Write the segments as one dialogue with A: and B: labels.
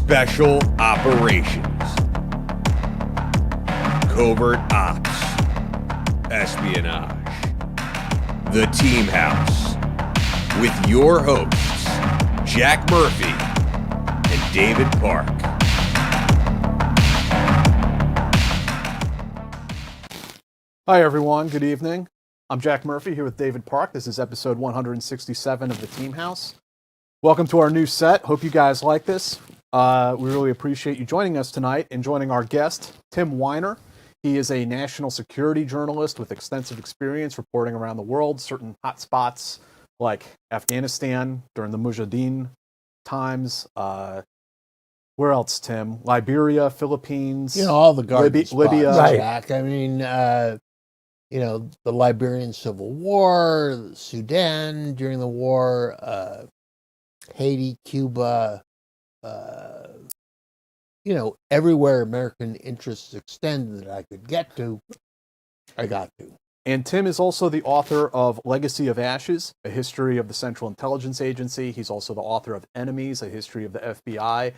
A: Special Operations, Covert Ops, Espionage, The Team House, with your hosts, Jack Murphy and David Park.
B: Hi everyone, good evening. I'm Jack Murphy here with David Park. This is episode 167 of The Team House. Welcome to our new set. Hope you guys like this. We really appreciate you joining us tonight and joining our guest, Tim Weiner. He is a national security journalist with extensive experience reporting around the world, certain hot spots like Afghanistan during the Mujahideen times. Where else, Tim? Liberia, Philippines.
C: You know, all the garden spots,
B: Libya.
C: Right. Jack. I mean, you know, the Liberian Civil War, Sudan during the war, Haiti, Cuba, you know, everywhere American interests extend that I could get to, I got to.
B: And Tim is also the author of Legacy of Ashes, A History of the Central Intelligence Agency. He's also the author of Enemies, A History of the FBI.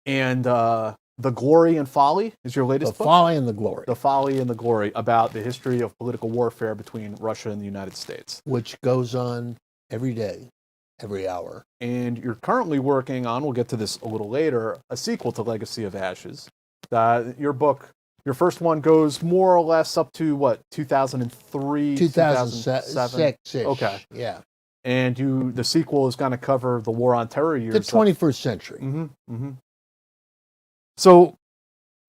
B: And The Glory and Folly is your latest book?
C: The Folly and the Glory.
B: The Folly and the Glory, about the history of political warfare between Russia and the United States.
C: Which goes on every day, every hour.
B: And you're currently working on, we'll get to this a little later, a sequel to Legacy of Ashes. Your book, your first one goes more or less up to, what, 2003?
C: 2006-ish.
B: Okay.
C: Yeah.
B: And the sequel is going to cover the war on terror years.
C: The 21st century.
B: Mm-hmm, mm-hmm. So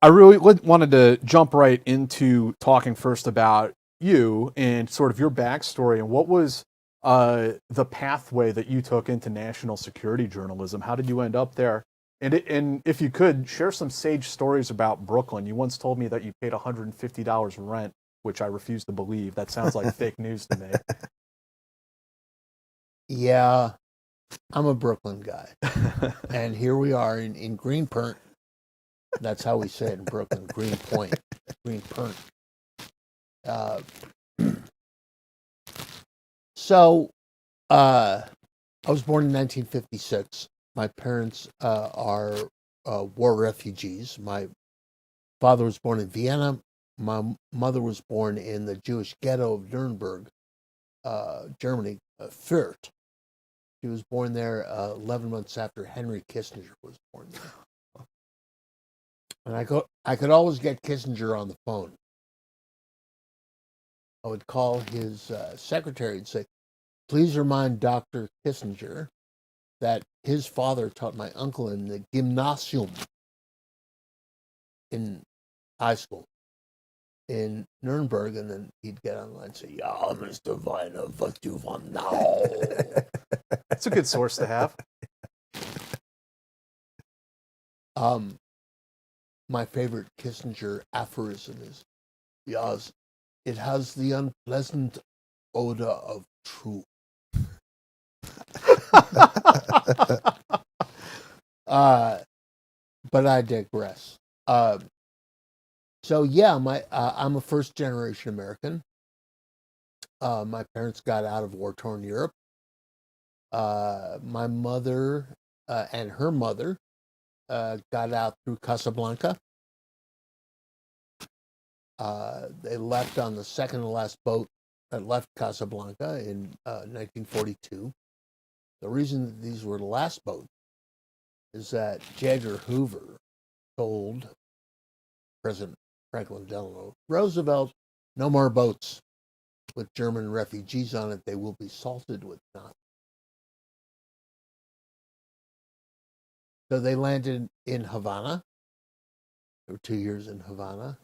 B: I really wanted to jump right into talking first about you and sort of your backstory and what was the pathway that you took into national security journalism. How did you end up there? And if you could, share some sage stories about Brooklyn. You once told me that you paid $150 rent, which I refuse to believe. That sounds like fake news to me.
C: Yeah, I'm a Brooklyn guy. And here we are in Greenpoint. That's how we say it in Brooklyn, Greenpoint, Greenpoint. So, I was born in 1956. My parents are war refugees. My father was born in Vienna. My mother was born in the Jewish ghetto of Nuremberg, Germany, Fürth. She was born there 11 months after Henry Kissinger was born there. And I could always get Kissinger on the phone. I would call his secretary and say, please remind Dr. Kissinger that his father taught my uncle in the gymnasium in high school in Nuremberg. And then he'd get online and say, yeah, Mr. Weiner, what do you want now?
B: That's a good source to have.
C: My favorite Kissinger aphorism is, yes, it has the unpleasant odor of truth. But I digress. So yeah, I'm a first generation American. My parents got out of war-torn Europe. My mother and her mother got out through Casablanca. They left on the second to last boat that left Casablanca in 1942. The reason that these were the last boats is that J. Edgar Hoover told President Franklin Delano Roosevelt, no more boats with German refugees on it. They will be salted with Nazis. So they landed in Havana. There were 2 years in Havana.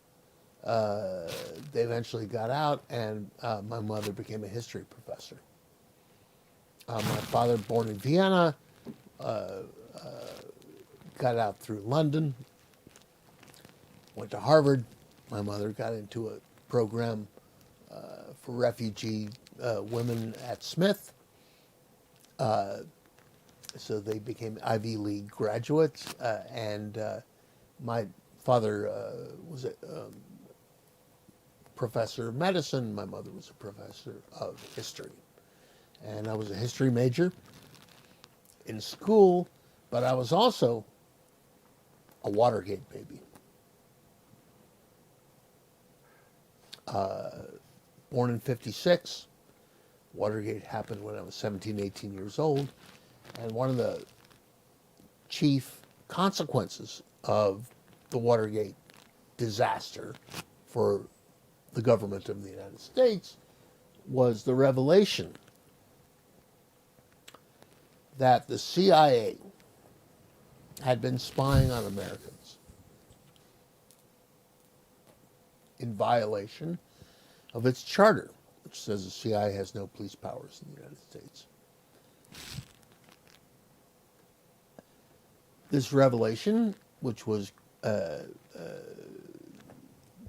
C: They eventually got out, and my mother became a history professor. My father, born in Vienna, got out through London, went to Harvard. My mother got into a program for refugee women at Smith. So they became Ivy League graduates, and my father was a professor of medicine. My mother was a professor of history. And I was a history major in school, but I was also a Watergate baby. Born in 56. Watergate happened when I was 17, 18 years old. And one of the chief consequences of the Watergate disaster for the government of the United States was the revelation that the CIA had been spying on Americans in violation of its charter, which says the CIA has no police powers in the United States. This revelation, which was the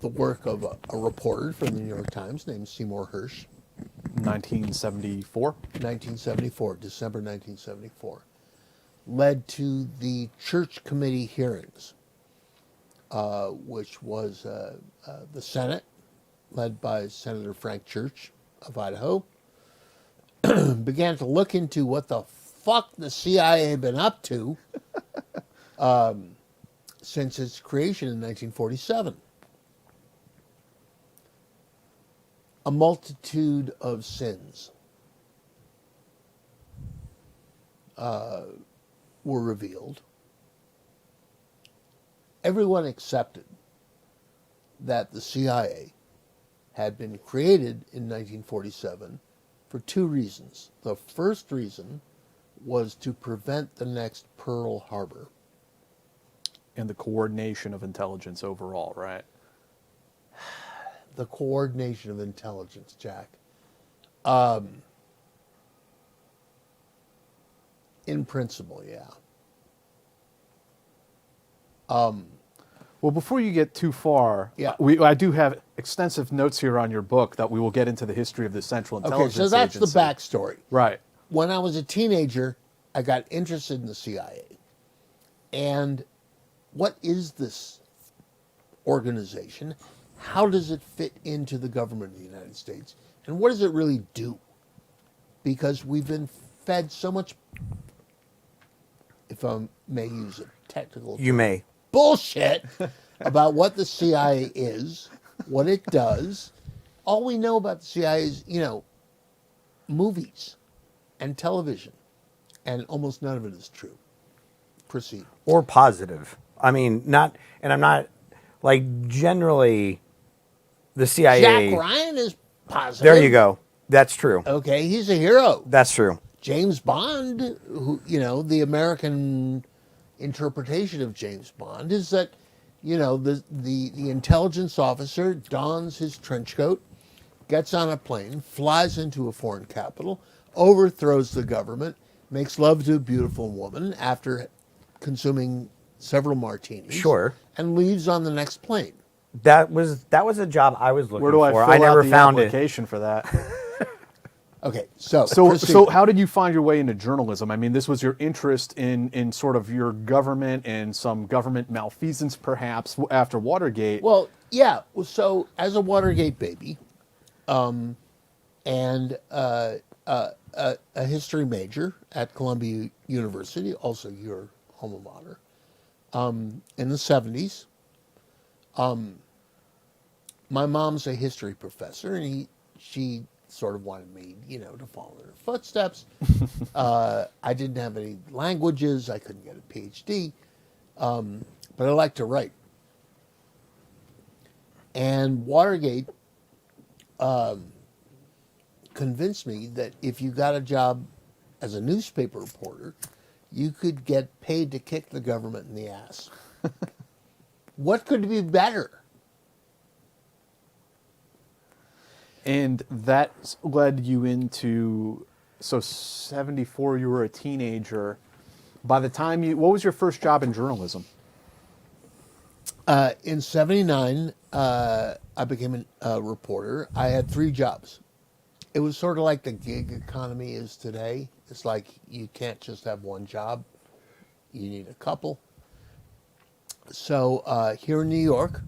C: work of a reporter from the New York Times named Seymour Hersh,
B: 1974.
C: 1974, December 1974, led to the Church Committee hearings, which was the Senate, led by Senator Frank Church of Idaho, began to look into what the fuck the CIA had been up to since its creation in 1947. A multitude of sins were revealed. Everyone accepted that the CIA had been created in 1947 for two reasons. The first reason was to prevent the next Pearl Harbor.
B: And the coordination of intelligence overall, right?
C: The coordination of intelligence, Jack. In principle, yeah.
B: Well, before you get too far,
C: Yeah.
B: I do have extensive notes here on your book that we will get into the history of the Central
C: Okay,
B: Intelligence
C: so that's
B: Agency.
C: the backstory.
B: Right.
C: When I was a teenager, I got interested in the CIA. And what is this organization? How does it fit into the government of the United States? And what does it really do? Because we've been fed so much, if I may use a technical term,
D: You may.
C: bullshit about what the CIA is, what it does. All we know about the CIA is, movies and television. And almost none of it is true. Proceed.
D: Or positive. I mean, I'm not, generally, the CIA.
C: Jack Ryan is positive.
D: There you go. That's true.
C: Okay, he's a hero.
D: That's true.
C: James Bond, who, the American interpretation of James Bond is that, the intelligence officer dons his trench coat, gets on a plane, flies into a foreign capital, overthrows the government, makes love to a beautiful woman after consuming several martinis.
D: Sure.
C: And leaves on the next plane.
D: That was a job I was looking
B: Where do I
D: for.
B: fill
D: I never
B: out the
D: found it.
B: application for that?
C: Okay, so
B: So how did you find your way into journalism? I mean, this was your interest in sort of your government and some government malfeasance, perhaps, after Watergate.
C: Well, yeah. So as a Watergate baby, and a history major at Columbia University, also your alma mater, in the 70s, my mom's a history professor, and she sort of wanted me, to follow in her footsteps. I didn't have any languages. I couldn't get a PhD, but I liked to write. And Watergate convinced me that if you got a job as a newspaper reporter, you could get paid to kick the government in the ass. What could be better?
B: And that led you into, so 74, you were a teenager. By the time what was your first job in journalism?
C: In 79, I became a reporter. I had 3 jobs. It was sort of like the gig economy is today. It's like you can't just have one job. You need a couple. So here in New York,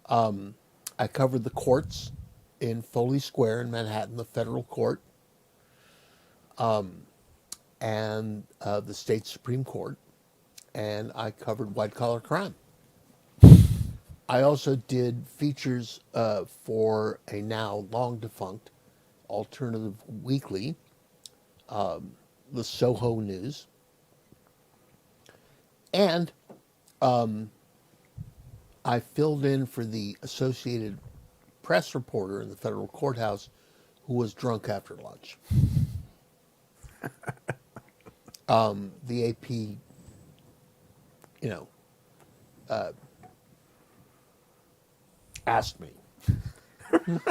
C: I covered the courts in Folly Square in Manhattan, the federal court, and the state Supreme Court. and I covered white-collar crime. I also did features for a now long-defunct alternative weekly, the Soho News. And I filled in for the Associated Press reporter in the federal courthouse who was drunk after lunch. The AP, asked me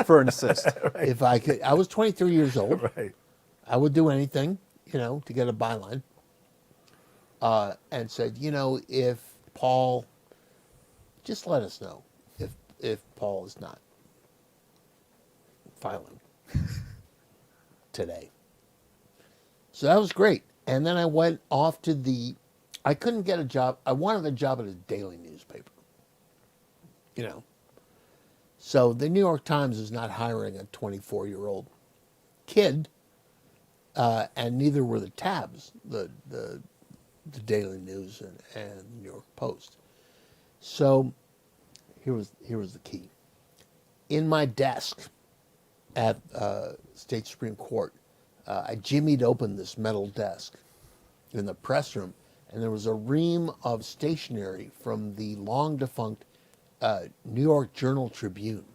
B: For an assist.
C: if I could. I was 23 years old.
D: Right.
C: I would do anything, to get a byline. And said, if Paul, just let us know if Paul is not filing today. So that was great. And then I went off to I couldn't get a job. I wanted a job at a daily newspaper. So the New York Times is not hiring a 24-year-old kid, and neither were the tabs, the Daily News and the New York Post. So here was the key. In my desk at State Supreme Court, I jimmied open this metal desk in the press room, and there was a ream of stationery from the long-defunct New York Journal Tribune,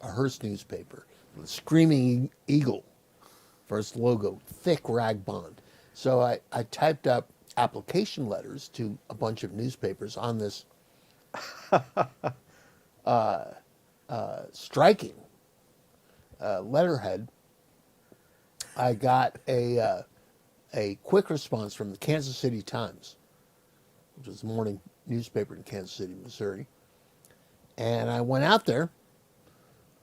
C: a Hearst newspaper, with a screaming eagle for its logo, thick rag bond. So I typed up application letters to a bunch of newspapers on this striking letterhead. I got a quick response from the Kansas City Times, which was the morning newspaper in Kansas City, Missouri. And I went out there,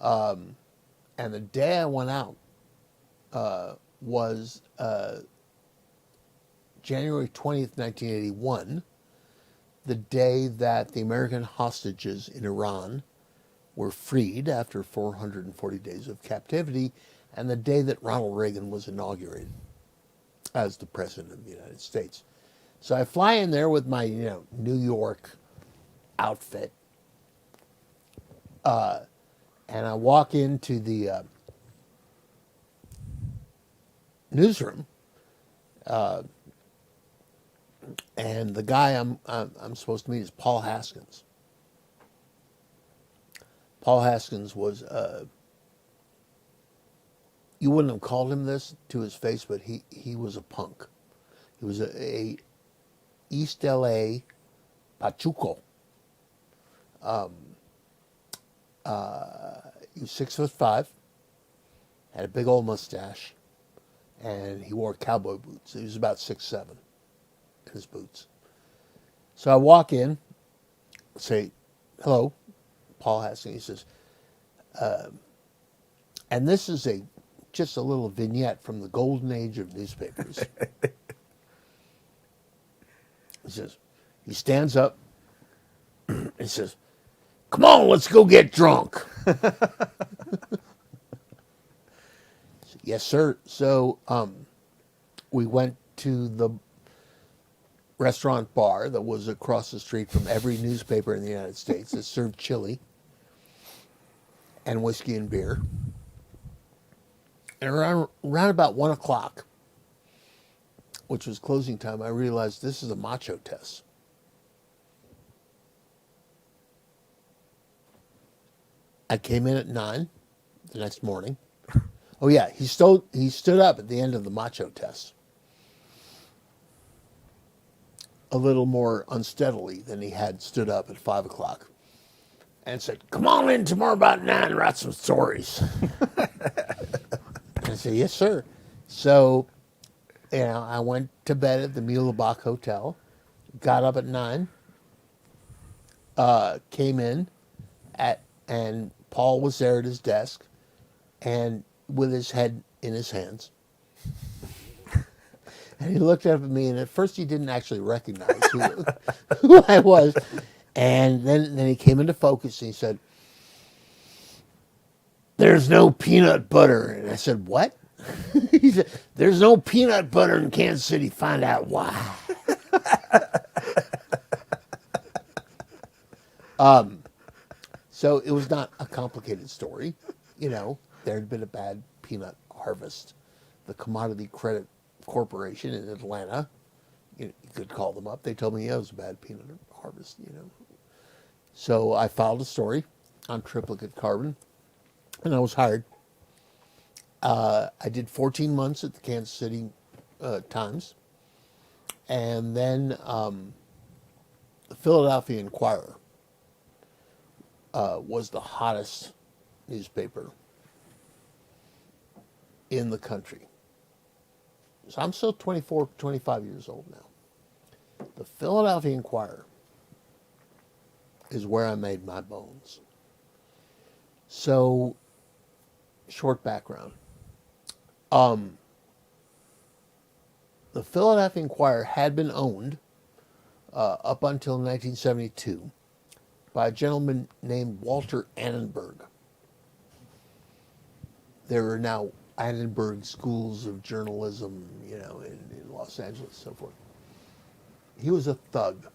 C: and the day I went out was January 20th, 1981, the day that the American hostages in Iran were freed after 440 days of captivity, and the day that Ronald Reagan was inaugurated as the President of the United States. So I fly in there with my, New York outfit, and I walk into the newsroom, and the guy I'm supposed to meet is Paul Haskins. Paul Haskins was, you wouldn't have called him this to his face, but he was a punk. He was a East LA Pachuco. He was 6'5", had a big old mustache, and he wore cowboy boots. He was about 6'7" in his boots. So I walk in, say, hello, Paul Haskins. He says, and this is just a little vignette from the golden age of newspapers. He says, he stands up, he says, come on, let's go get drunk. Yes, sir. So we went to the restaurant bar that was across the street from every newspaper in the United States that served chili and whiskey and beer. And around about 1 o'clock, which was closing time, I realized this is a macho test. I came in at 9 the next morning. Oh yeah, he stood up at the end of the macho test, a little more unsteadily than he had stood up at 5 o'clock, and said, "Come on in tomorrow about 9 and write some stories." I said, "Yes, sir." So, I went to bed at the Muehlebach Hotel, got up at 9, came in and Paul was there at his desk, and with his head in his hands. And he looked up at me, and at first he didn't actually recognize who I was. And then he came into focus, and he said, "There's no peanut butter." And I said, "What?" He said, "There's no peanut butter in Kansas City. Find out why." So it was not a complicated story. There had been a bad peanut harvest. The Commodity Credit Corporation in Atlanta, you could call them up. They told me, yeah, it was a bad peanut harvest. So I filed a story on triplicate carbon, and I was hired. I did 14 months at the Kansas City Times, and then the Philadelphia Inquirer was the hottest newspaper in the country. So I'm still 24, 25 years old now. The Philadelphia Inquirer is where I made my bones. So, short background. The Philadelphia Inquirer had been owned up until 1972 by a gentleman named Walter Annenberg. There are now Annenberg schools of journalism, in Los Angeles and so forth. He was a thug,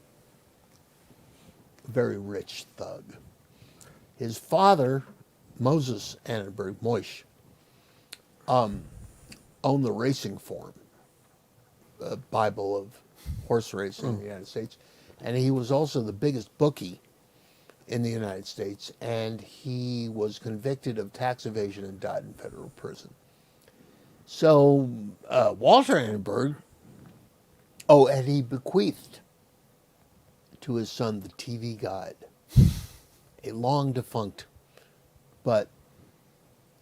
C: a very rich thug. His father, Moses Annenberg, Moish, owned the Racing Form, a Bible of horse racing in the United States, and he was also the biggest bookie in the United States, and he was convicted of tax evasion and died in federal prison. So Walter Annenberg, and he bequeathed to his son the TV Guide, a long defunct, but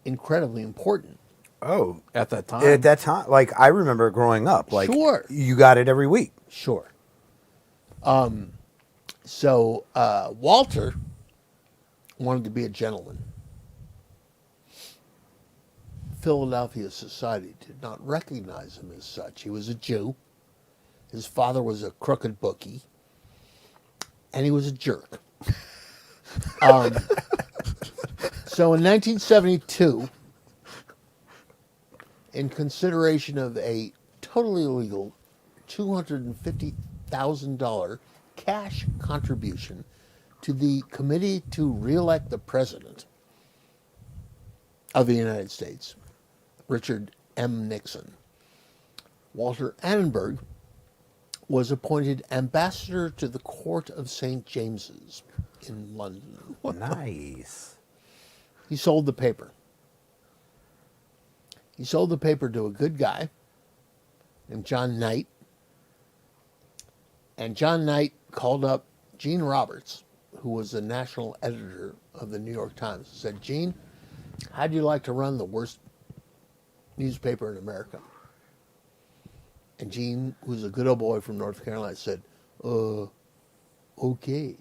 C: incredibly important.
D: Oh,
B: At that time.
D: at that time, like I remember growing up, like
C: Sure.
D: you got it every week.
C: Sure. So Walter wanted to be a gentleman. Philadelphia society did not recognize him as such. He was a Jew. His father was a crooked bookie. And he was a jerk. So in 1972, in consideration of a totally illegal $250,000 cash contribution to the Committee to Re-elect the President of the United States, Richard M. Nixon, Walter Annenberg was appointed ambassador to the Court of St. James's in London.
D: Nice.
C: He sold the paper. He sold the paper to a good guy named John Knight. And John Knight called up Gene Roberts, who was the national editor of the New York Times, and said, Gene, how'd you like to run the worst newspaper in America? And Gene, who's a good old boy from North Carolina, said, okay.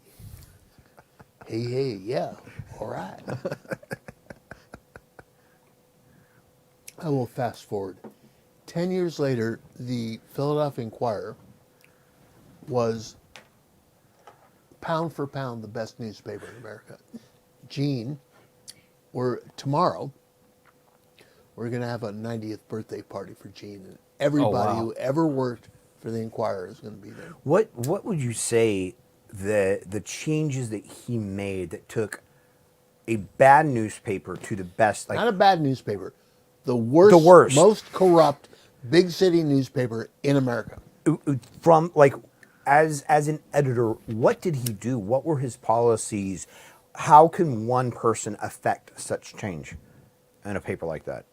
C: Hey, yeah, all right. I will fast forward. 10 years later, the Philadelphia Inquirer was, pound for pound, the best newspaper in America. Gene, tomorrow, we're going to have a 90th birthday party for Gene, and everybody who ever worked for the Inquirer is going to be there.
D: What would you say the changes that he made that took a bad newspaper to the best? Like,
C: not a bad newspaper, the worst, most corrupt big city newspaper in America.
D: From like, as an editor, what did he do? What were his policies? How can one person affect such change in a paper like that?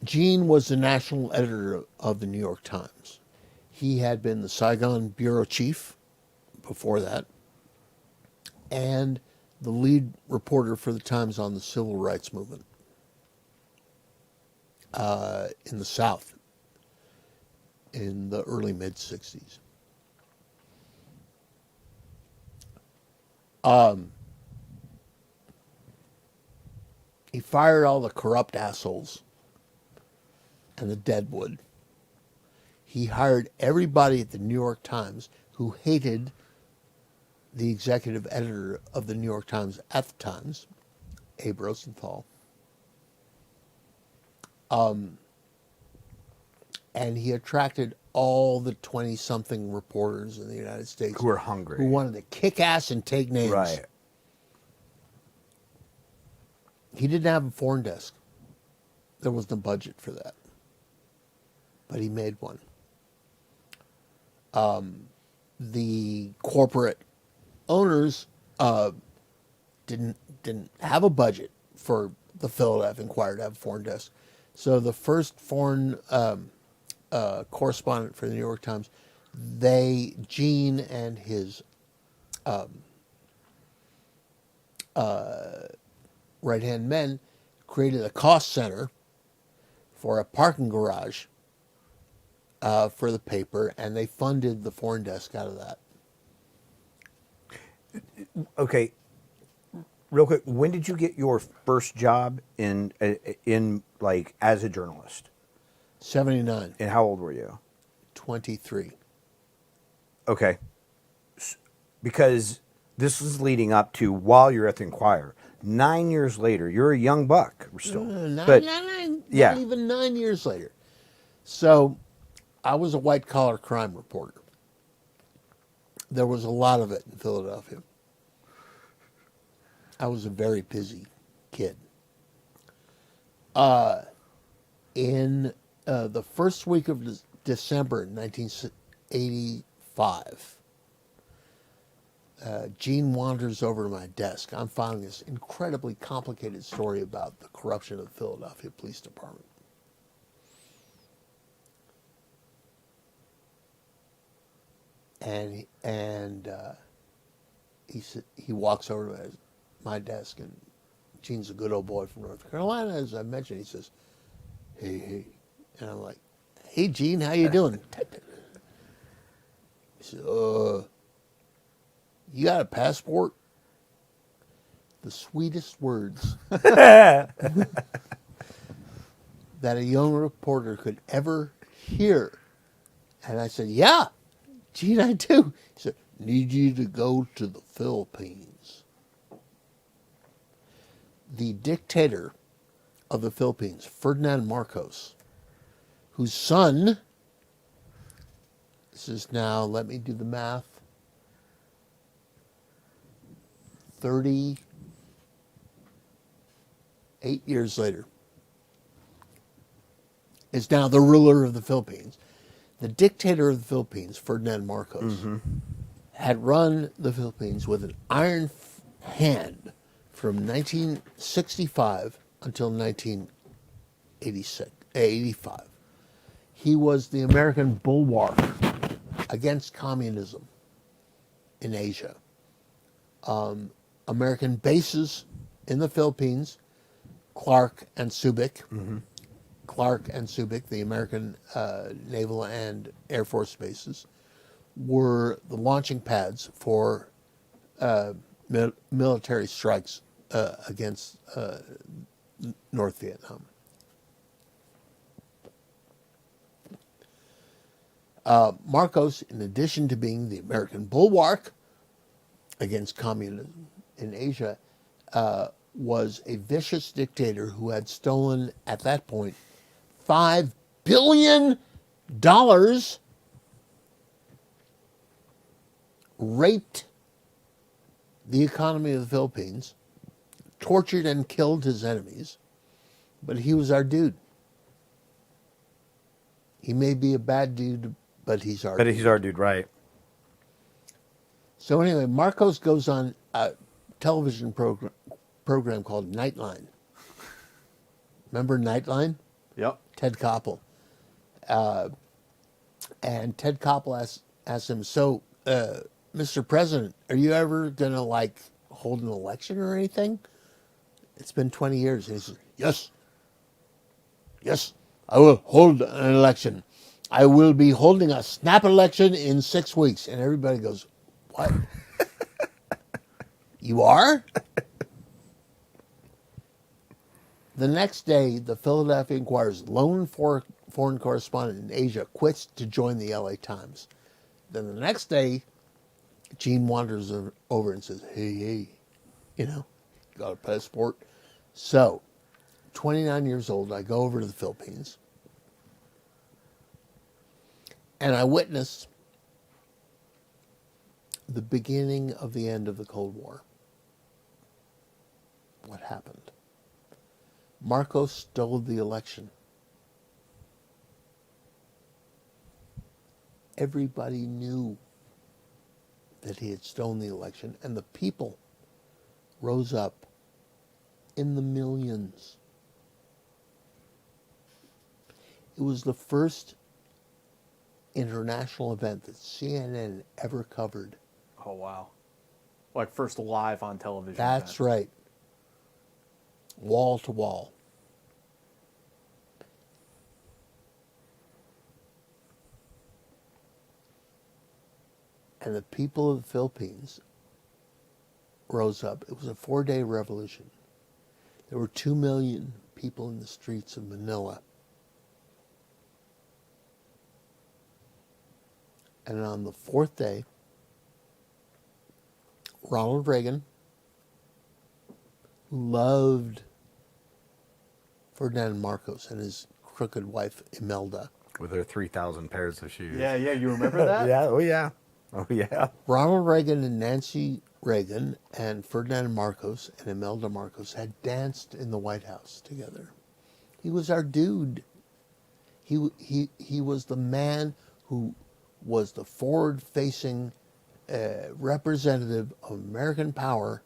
C: Gene was the national editor of the New York Times. He had been the Saigon bureau chief before that, and the lead reporter for the Times on the civil rights movement in the South in the early mid-'60s. He fired all the corrupt assholes and the deadwood. He hired everybody at the New York Times who hated the executive editor of the New York Times at the Times, Abe Rosenthal. And he attracted all the 20-something reporters in the United States
D: Who are hungry.
C: who wanted to kick ass and take names.
D: Right.
C: He didn't have a foreign desk. There was no budget for that. But he made one. The corporate owners didn't have a budget for the Philadelphia Inquirer to have a foreign desk. So the first foreign correspondent for the New York Times, Gene and his right-hand men created a cost center for a parking garage for the paper, and they funded the foreign desk out of that.
D: Okay, real quick, when did you get your first job in like as a journalist?
C: 79.
D: And how old were you?
C: 23.
D: Okay, because this is leading up to while you're at the Inquirer. 9 years later, you're a young buck. We're still,
C: Not even 9 years later. So I was a white-collar crime reporter. There was a lot of it in Philadelphia. I was a very busy kid. In the first week of December 1985, Gene wanders over to my desk. I'm filing this incredibly complicated story about the corruption of the Philadelphia Police Department. And he walks over to my desk, and Gene's a good old boy from North Carolina, as I mentioned. He says, hey. And I'm like, hey, Gene, how you doing? He said, you got a passport? The sweetest words that a young reporter could ever hear. And I said, yeah, Gene, I do. He said, need you to go to the Philippines. The dictator of the Philippines, Ferdinand Marcos, whose son, this is now, let me do the math, 38 years later, is now the ruler of the Philippines. The dictator of the Philippines, Ferdinand Marcos, had run the Philippines with an iron hand from 1965 until 1985. He was the American bulwark against communism in Asia. American bases in the Philippines, Clark and Subic, the American naval and Air Force bases, were the launching pads for military strikes against North Vietnam. Marcos, in addition to being the American bulwark against communism in Asia, was a vicious dictator who had stolen, at that point, $5 billion, raped the economy of the Philippines, tortured and killed his enemies, but he was our dude. He may be a bad dude, but he's our dude.
D: He's our dude, right?
C: So anyway, Marcos goes on a television program called Nightline. Remember Nightline?
B: Yep.
C: Ted Koppel. And Ted Koppel asked him, so, Mr. President, are you ever going to, hold an election or anything? It's been 20 years. And he says, yes, I will hold an election. I will be holding a snap election in 6 weeks. And everybody goes, what? You are? The next day, the Philadelphia Inquirer's lone foreign correspondent in Asia quits to join the LA Times. Then the next day, Gene wanders over and says, hey, got a passport? So, 29 years old, I go over to the Philippines. And I witnessed the beginning of the end of the Cold War. What happened? Marcos stole the election. Everybody knew that he had stolen the election, and the people rose up in the millions. It was the first international event that CNN ever covered.
B: Oh, wow. Like first live on television.
C: That's right. Wall to wall. And the people of the Philippines rose up. It was a 4-day revolution. There were 2 million people in the streets of Manila. And on the 4th day, Ronald Reagan, who loved Ferdinand Marcos and his crooked wife, Imelda.
D: With their 3,000 pairs of shoes.
B: Yeah, you remember that?
D: Yeah, oh yeah. Oh yeah.
C: Ronald Reagan and Nancy Reagan and Ferdinand Marcos and Imelda Marcos had danced in the White House together. He was our dude. He was the man who was the forward-facing representative of American power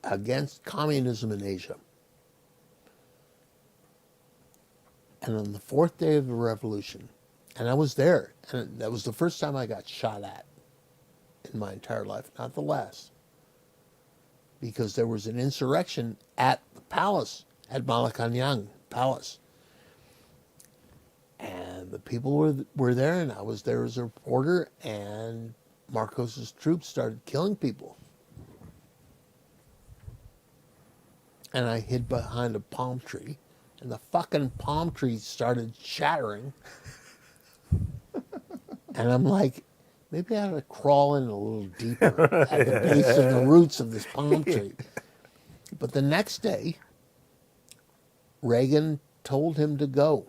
C: against communism in Asia. And on the 4th day of the revolution, and I was there, and that was the first time I got shot at in my entire life, not the last, because there was an insurrection at the palace, at Malacanang Palace. And the people were there, and I was there as a reporter, and Marcos's troops started killing people. And I hid behind a palm tree, and the fucking palm tree started shattering. And I'm like, maybe I ought to crawl in a little deeper at the base of the roots of this palm tree. But the next day, Reagan told him to go.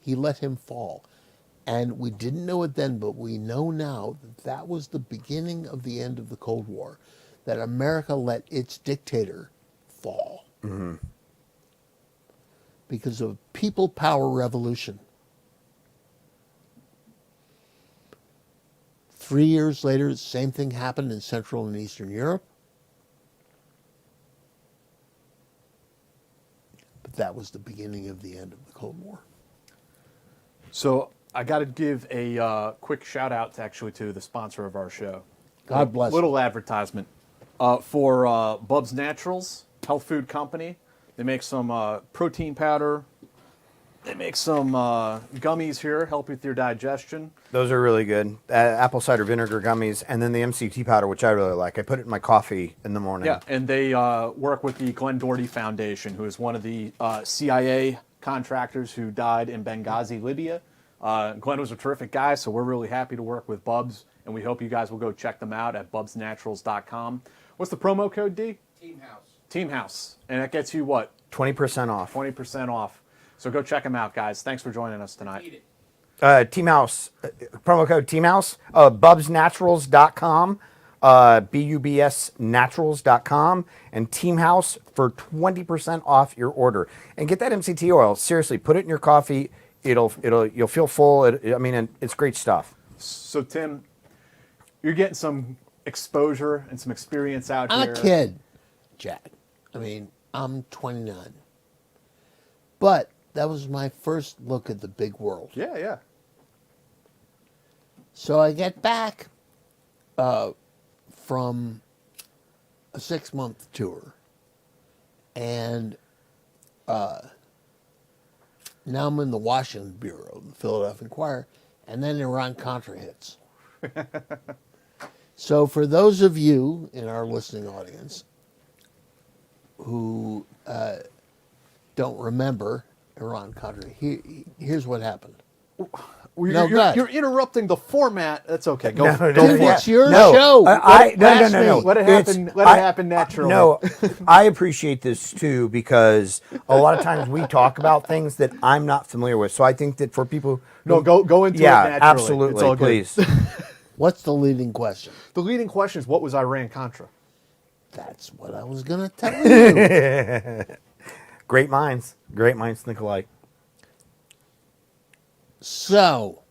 C: He let him fall. And we didn't know it then, but we know now that that was the beginning of the end of the Cold War, that America let its dictator fall. Mm-hmm. Because of people power revolution. 3 years later, the same thing happened in Central and Eastern Europe. But that was the beginning of the end of the Cold War.
B: So I got to give a quick shout out to the sponsor of our show.
C: God bless.
B: Little advertisement for Bub's Naturals, health food company. They make some protein powder. They make some gummies here, help with your digestion.
D: Those are really good. Apple cider vinegar gummies, and then the MCT powder, which I really like. I put it in my coffee in the morning.
B: Yeah, and they work with the Glenn Doherty Foundation, who is one of the CIA contractors who died in Benghazi, Libya. Glenn was a terrific guy, so we're really happy to work with Bubs, and we hope you guys will go check them out at bubsnaturals.com. What's the promo code, D? TEAMHOUSE. And that gets you what?
D: 20% off.
B: 20% off. So go check them out, guys. Thanks for joining us tonight.
D: TEAMHOUSE, promo code TEAMHOUSE, bubsnaturals.com, bubsnaturals.com, and TEAMHOUSE for 20% off your order. And get that MCT oil. Seriously, put it in your coffee. You'll feel full. It's great stuff.
B: So Tim, you're getting some exposure and some experience out here.
C: I'm a kid, Jack. I'm 29. But that was my first look at the big world.
B: Yeah.
C: So I get back from a 6-month tour, and now I'm in the Washington Bureau, the Philadelphia Inquirer, and then Iran-Contra hits. So for those of you in our listening audience who don't remember Iran-Contra, here's what happened.
B: Well,
C: No, go ahead.
B: you're interrupting the format. That's okay. Go.
D: No,
B: go
D: no,
C: Dude,
B: for
C: it's
B: it.
C: your
D: no,
C: show.
D: no,
C: Ask
D: no.
C: me.
B: Let it happen. Let it happen naturally.
D: No, I appreciate this too because a lot of times we talk about things that I'm not familiar with. So I think that for people,
B: No, go into it
D: yeah,
B: naturally.
D: absolutely,
B: It's all good.
D: please.
C: What's the leading question?
B: The leading question is, what was Iran-Contra?
C: That's what I was going to tell you.
D: Great minds think alike.
C: So,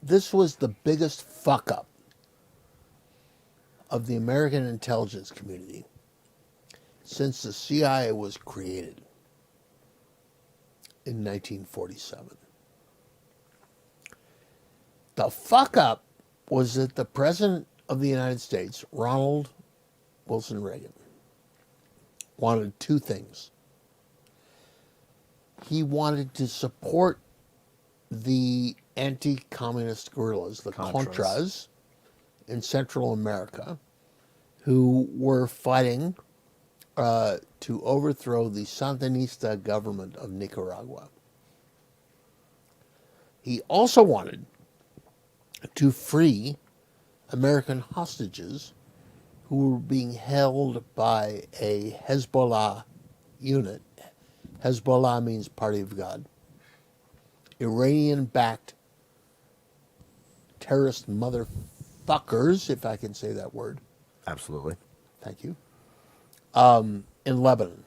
C: this was the biggest fuck up of the American intelligence community since the CIA was created in 1947. The fuck up was that the President of the United States, Ronald Wilson Reagan, wanted two things. He wanted to support the anti-communist guerrillas, the Contras, in Central America, who were fighting to overthrow the Sandinista government of Nicaragua. He also wanted to free American hostages who were being held by a Hezbollah unit. Hezbollah means Party of God. Iranian-backed terrorist motherfuckers, if I can say that word.
D: Absolutely.
C: Thank you. In Lebanon.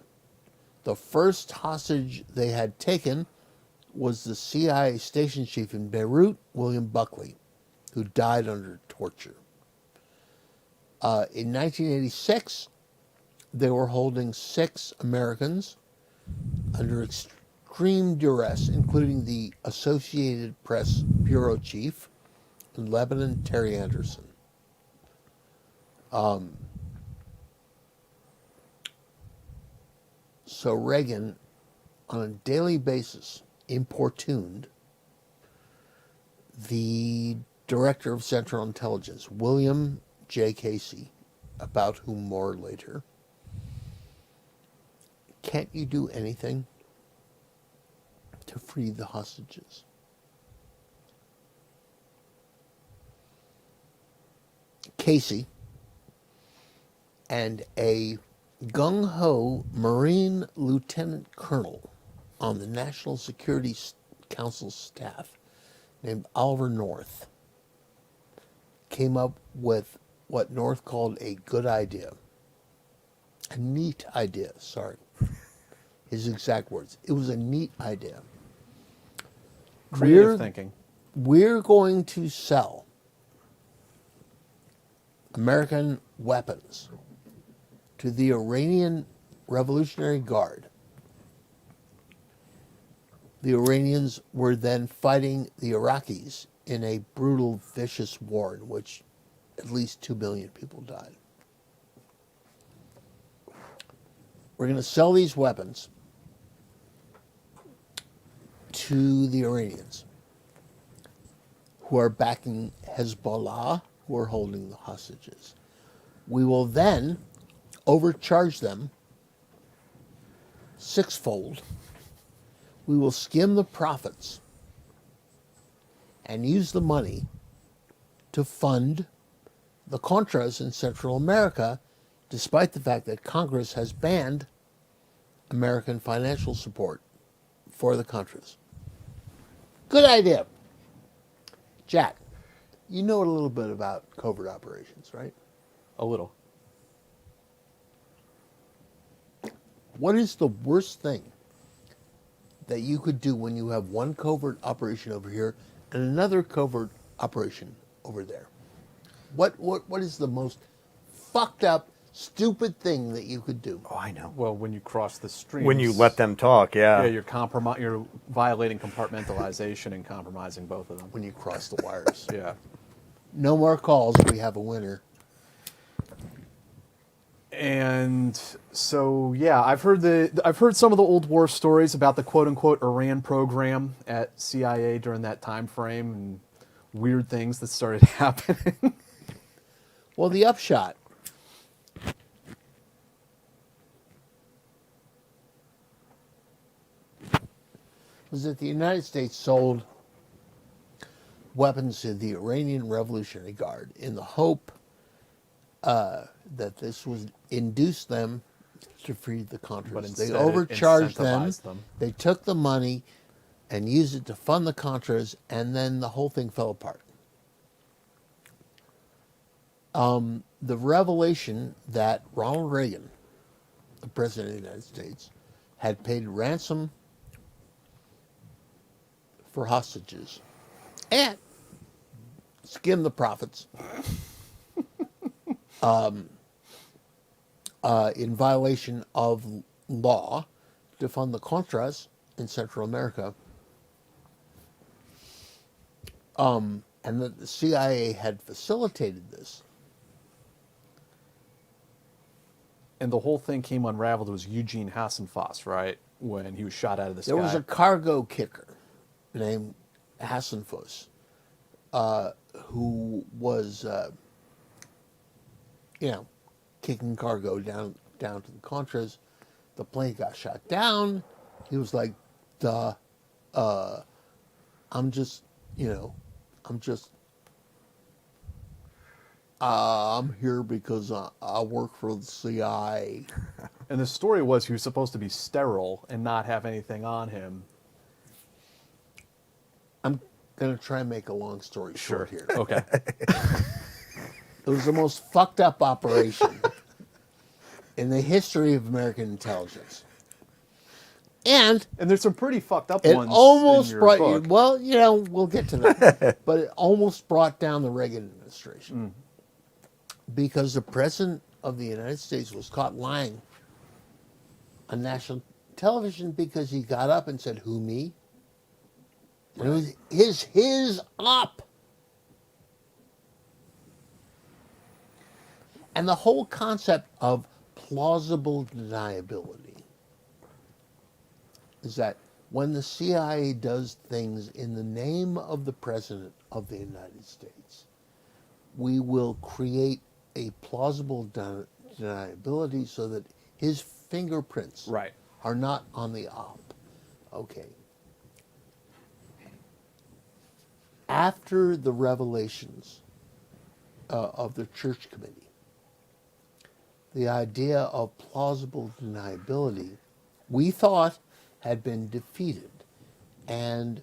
C: The first hostage they had taken was the CIA station chief in Beirut, William Buckley, who died under torture. In 1986, they were holding 6 Americans under extreme duress, including the Associated Press bureau chief in Lebanon, Terry Anderson. So Reagan, on a daily basis, importuned the director of Central Intelligence, William J. Casey, about whom more later. Can't you do anything to free the hostages? Casey and a gung-ho Marine lieutenant colonel on the National Security Council staff named Oliver North came up with what North called a good idea. A neat idea, sorry. His exact words. It was a neat idea.
B: Creative thinking.
C: We're going to sell American weapons to the Iranian Revolutionary Guard. The Iranians were then fighting the Iraqis in a brutal, vicious war in which at least 2 million people died. We're going to sell these weapons to the Iranians, who are backing Hezbollah, who are holding the hostages. We will then overcharge them sixfold. We will skim the profits and use the money to fund the Contras in Central America, despite the fact that Congress has banned American financial support for the Contras. Good idea. Jack, you know a little bit about covert operations, right?
B: A little.
C: What is the worst thing that you could do when you have one covert operation over here and another covert operation over there? What is the most fucked up, stupid thing that you could do?
D: Oh, I know.
B: Well, when you cross the streams.
D: When you let them talk,
B: Yeah, you're violating compartmentalization and compromising both of them.
C: When you cross the wires.
B: Yeah.
C: No more calls. We have a winner.
B: And so, yeah, I've heard some of the old war stories about the quote unquote Iran program at CIA during that time frame and weird things that started happening.
C: Well, the upshot was that the United States sold weapons to the Iranian Revolutionary Guard in the hope that this would induce them to free the Contras.
B: But
C: They
B: instead it
C: overcharged them.
B: incentivized them.
C: They took the money and used it to fund the Contras, and then the whole thing fell apart. The revelation that Ronald Reagan, the President of the United States, had paid ransom for hostages and skimmed the profits in violation of law to fund the Contras in Central America, and that the CIA had facilitated this.
B: And the whole thing came unraveled. It was Eugene Hassenfoss, right? When he was shot out of the sky.
C: There was a cargo kicker named Hassenfuss who was, kicking cargo down to the Contras. The plane got shot down. He was like, I'm here because I work for the CIA.
B: And the story was he was supposed to be sterile and not have anything on him.
C: I'm going to try and make a long story short here.
B: Okay.
C: It was the most fucked up operation in the history of American intelligence. And
B: there's some pretty fucked up
C: it
B: ones
C: almost
B: in your
C: brought
B: book.
C: well, we'll get to that. But it almost brought down the Reagan administration. Because the President of the United States was caught lying on national television because he got up and said, "Who, me?" And it was his op. And the whole concept of plausible deniability is that when the CIA does things in the name of the President of the United States, we will create a plausible deniability so that his fingerprints
B: Right.
C: are not on the op. Okay. After the revelations of the Church Committee, the idea of plausible deniability, we thought, had been defeated. And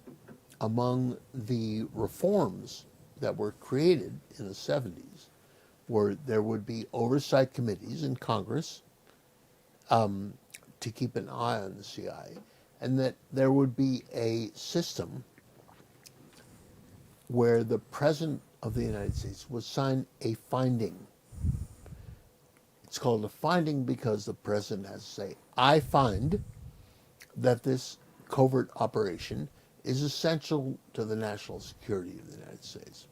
C: among the reforms that were created in the 70s, where there would be oversight committees in Congress to keep an eye on the CIA, and that there would be a system where the President of the United States would sign a finding. It's called a finding because the President has to say, I find that this covert operation is essential to the national security of the United States.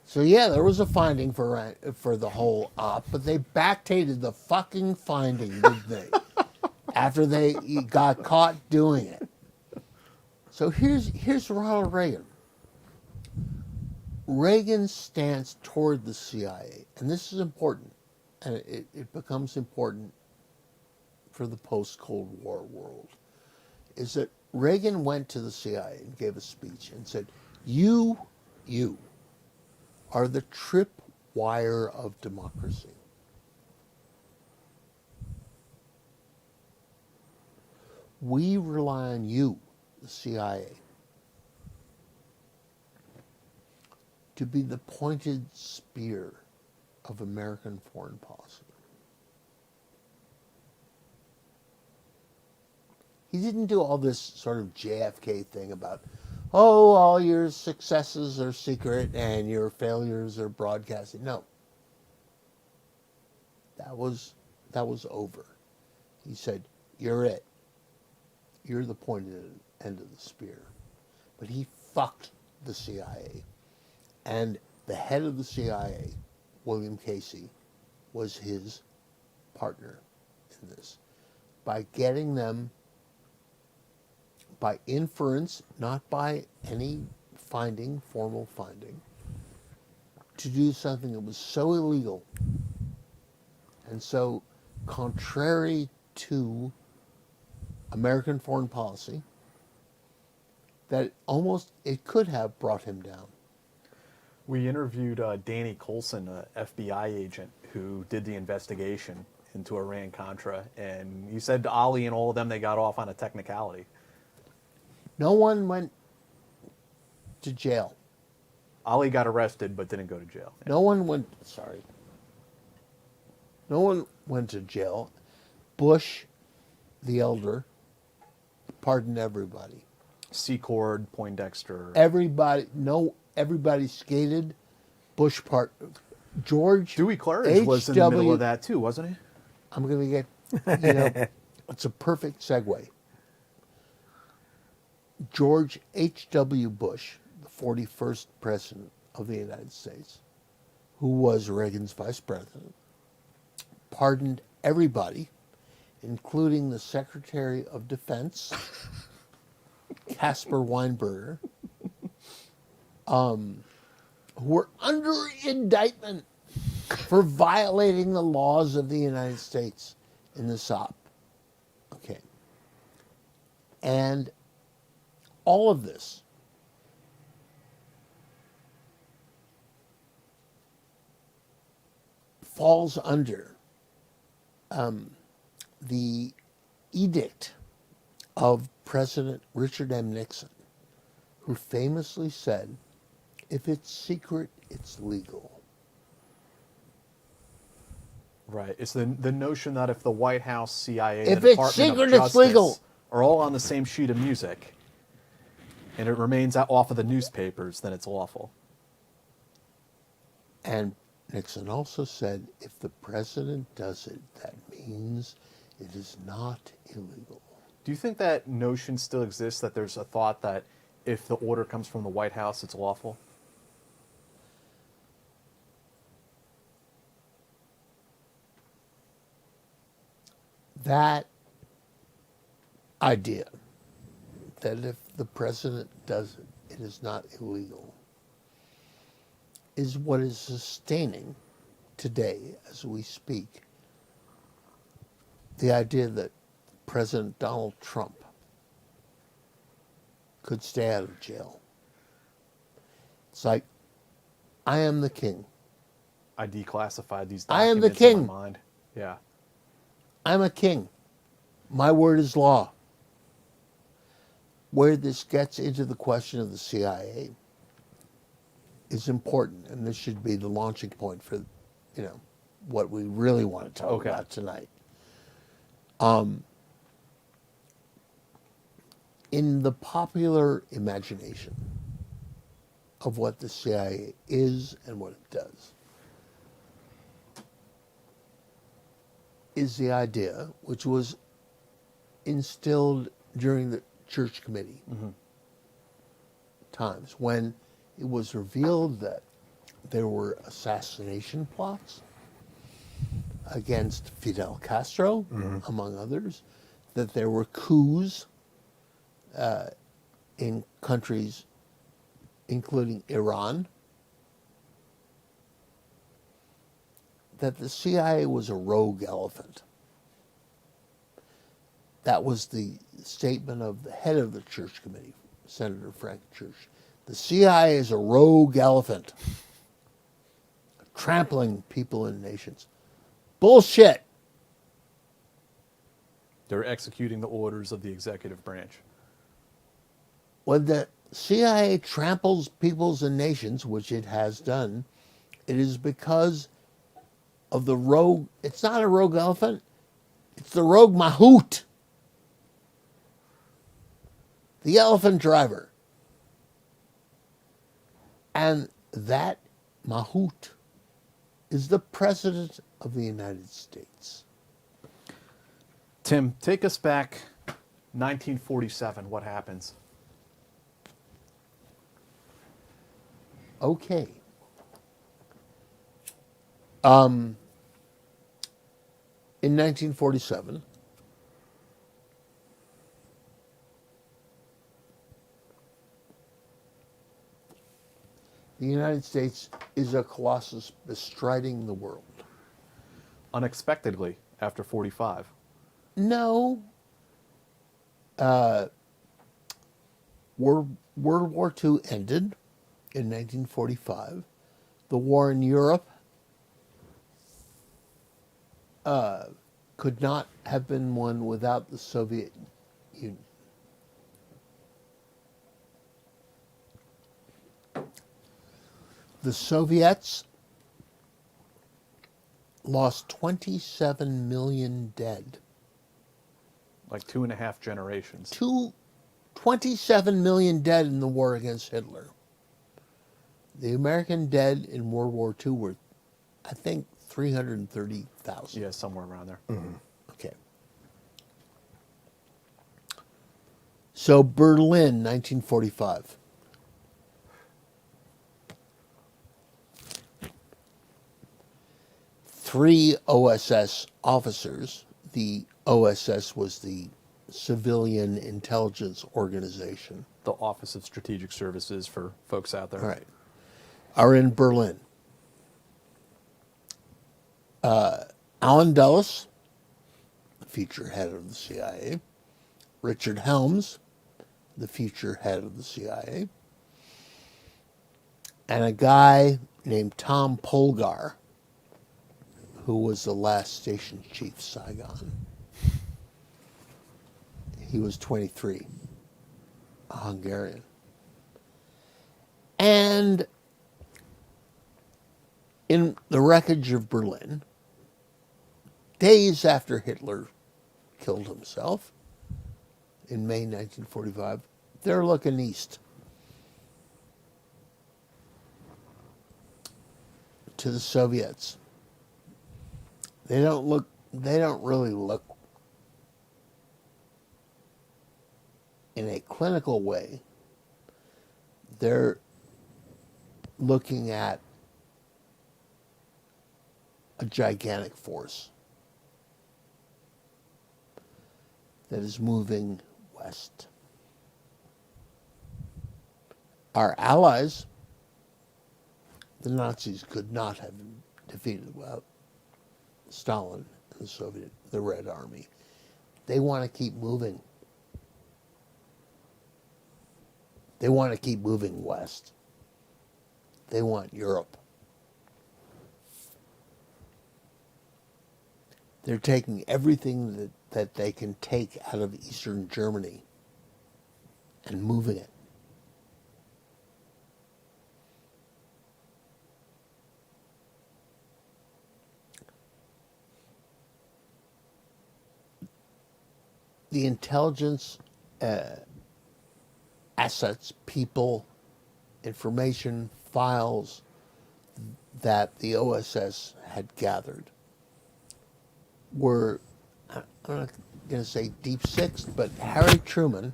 C: So yeah, there was a finding for the whole op, but they backdated the fucking finding, didn't they? After they got caught doing it. So here's Ronald Reagan. Reagan's stance toward the CIA, and this is important, and it becomes important for the post-Cold War world, is that Reagan went to the CIA and gave a speech and said, you are the tripwire of democracy. We rely on you, the CIA, to be the pointed spear of American foreign policy. He didn't do all this sort of JFK thing about, oh, all your successes are secret and your failures are broadcasted. No. That was over. He said, you're it. You're the pointed end of the spear. But he fucked the CIA. And the head of the CIA, William Casey, was his partner in this. By getting them, by inference, not by any finding, formal finding, to do something that was so illegal and so contrary to American foreign policy that it could have brought him down.
B: We interviewed Danny Coulson, an FBI agent who did the investigation into Iran-Contra, and he said Ali and all of them, they got off on a technicality.
C: No one went to jail.
B: Ali got arrested but didn't go to jail.
C: No one went. Sorry. No one went to jail. Bush, the elder, pardoned everybody.
B: Secord, Poindexter.
C: Everybody skated. Bush George
B: Dewey Claridge was in the middle
C: H.W.
B: of that too, wasn't he?
C: I'm going to get, it's a perfect segue. George H.W. Bush, the 41st president of the United States, who was Reagan's vice president, pardoned everybody, including the Secretary of Defense, Caspar Weinberger, who were under indictment for violating the laws of the United States in the SOP. Okay. And all of this falls under the edict of President Richard M. Nixon, who famously said, if it's secret, it's legal.
B: Right. It's the notion that if the White House, CIA,
C: If
B: the
C: it's
B: Department
C: secret,
B: of
C: it's
B: Justice
C: legal.
B: are all on the same sheet of music, and it remains off of the newspapers, then it's lawful.
C: And Nixon also said, if the president does it, that means it is not illegal.
B: Do you think that notion still exists, that there's a thought that if the order comes from the White House, it's lawful?
C: That idea that if the president does it, it is not illegal, is what is sustaining today, as we speak, the idea that President Donald Trump could stay out of jail. It's like, I am the king.
B: I declassified these
C: I am
B: documents
C: the
B: in
C: king.
B: my mind. Yeah.
C: I'm a king. My word is law. Where this gets into the question of the CIA is important, and this should be the launching point for, what we really want to talk about tonight. In the popular imagination of what the CIA is and what it does, is the idea, which was instilled during the church committee times, when it was revealed that there were assassination plots against Fidel Castro, among others, that there were coups in countries including Iran, that the CIA was a rogue elephant. That was the statement of the head of the church committee, Senator Frank Church. The CIA is a rogue elephant, trampling people and nations. Bullshit.
B: They're executing the orders of the executive branch.
C: When the CIA tramples peoples and nations, which it has done, it is because of the rogue. It's not a rogue elephant. It's the rogue mahout. The elephant driver. And that mahout is the President of the United States.
B: Tim, take us back 1947. What happens?
C: Okay. In 1947, the United States is a colossus bestriding the world.
B: Unexpectedly, after 45.
C: No. World War II ended in 1945. The war in Europe could not have been won without the Soviet Union. The Soviets lost 27 million dead.
B: Like 2.5 generations.
C: 27 million dead in the war against Hitler. The American dead in World War II were, I think, 330,000.
B: Yeah, somewhere around there.
C: Okay. So Berlin, 1945. Three OSS officers. The OSS was the Civilian Intelligence Organization.
B: The Office of Strategic Services for folks out there.
C: All right. Are in Berlin. Allen Dulles, the future head of the CIA. Richard Helms, the future head of the CIA. And a guy named Tom Polgar, who was the last station chief, Saigon. He was 23, a Hungarian. And in the wreckage of Berlin, days after Hitler killed himself in May 1945, they're looking east to the Soviets. They don't really look in a clinical way. They're looking at a gigantic force that is moving west. Our allies, the Nazis, could not have been defeated without Stalin and the Red Army. They want to keep moving. They want to keep moving west. They want Europe. They're taking everything that they can take out of Eastern Germany and moving it. The intelligence assets, people, information, files that the OSS had gathered were, I'm not going to say deep six, but Harry Truman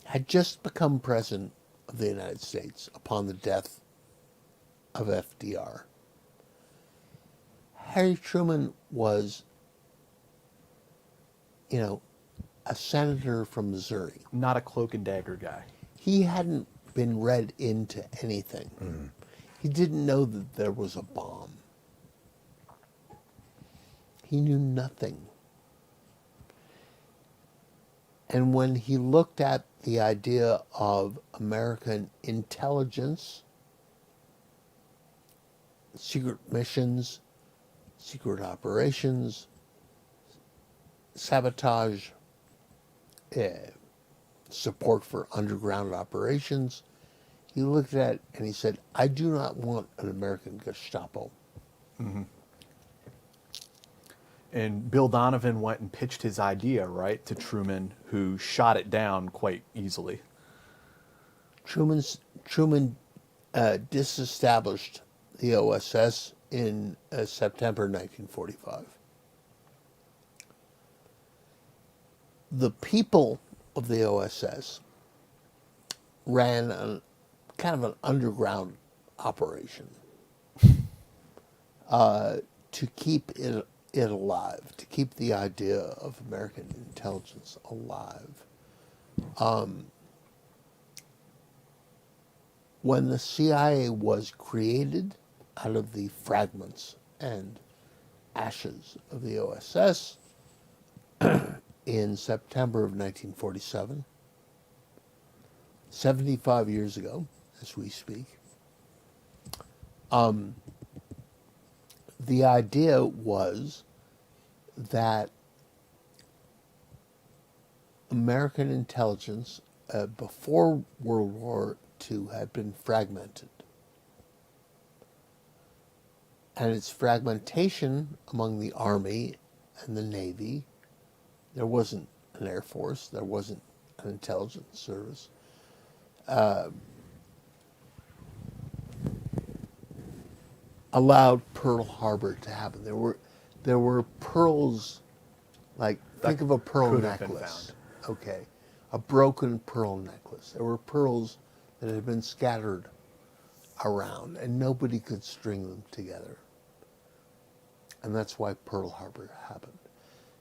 C: had just become president of the United States upon the death of FDR. Harry Truman was, a senator from Missouri.
B: Not a cloak and dagger guy.
C: He hadn't been read into anything. He didn't know that there was a bomb. He knew nothing. And when he looked at the idea of American intelligence, secret missions, secret operations, sabotage, support for underground operations, he looked at it and he said, I do not want an American Gestapo.
B: And Bill Donovan went and pitched his idea, right, to Truman, who shot it down quite easily.
C: Truman disestablished the OSS in September 1945. The people of the OSS ran kind of an underground operation to keep it alive, to keep the idea of American intelligence alive. When the CIA was created out of the fragments and ashes of the OSS in September of 1947, 75 years ago, as we speak, the idea was that American intelligence before World War II had been fragmented. And its fragmentation among the Army and the Navy, there wasn't an Air Force, there wasn't an intelligence service, allowed Pearl Harbor to happen. There were pearls, like think of a pearl
B: could have been
C: necklace. Okay, a broken pearl necklace. There were pearls that had been scattered around, and nobody could string them together. And that's why Pearl Harbor happened.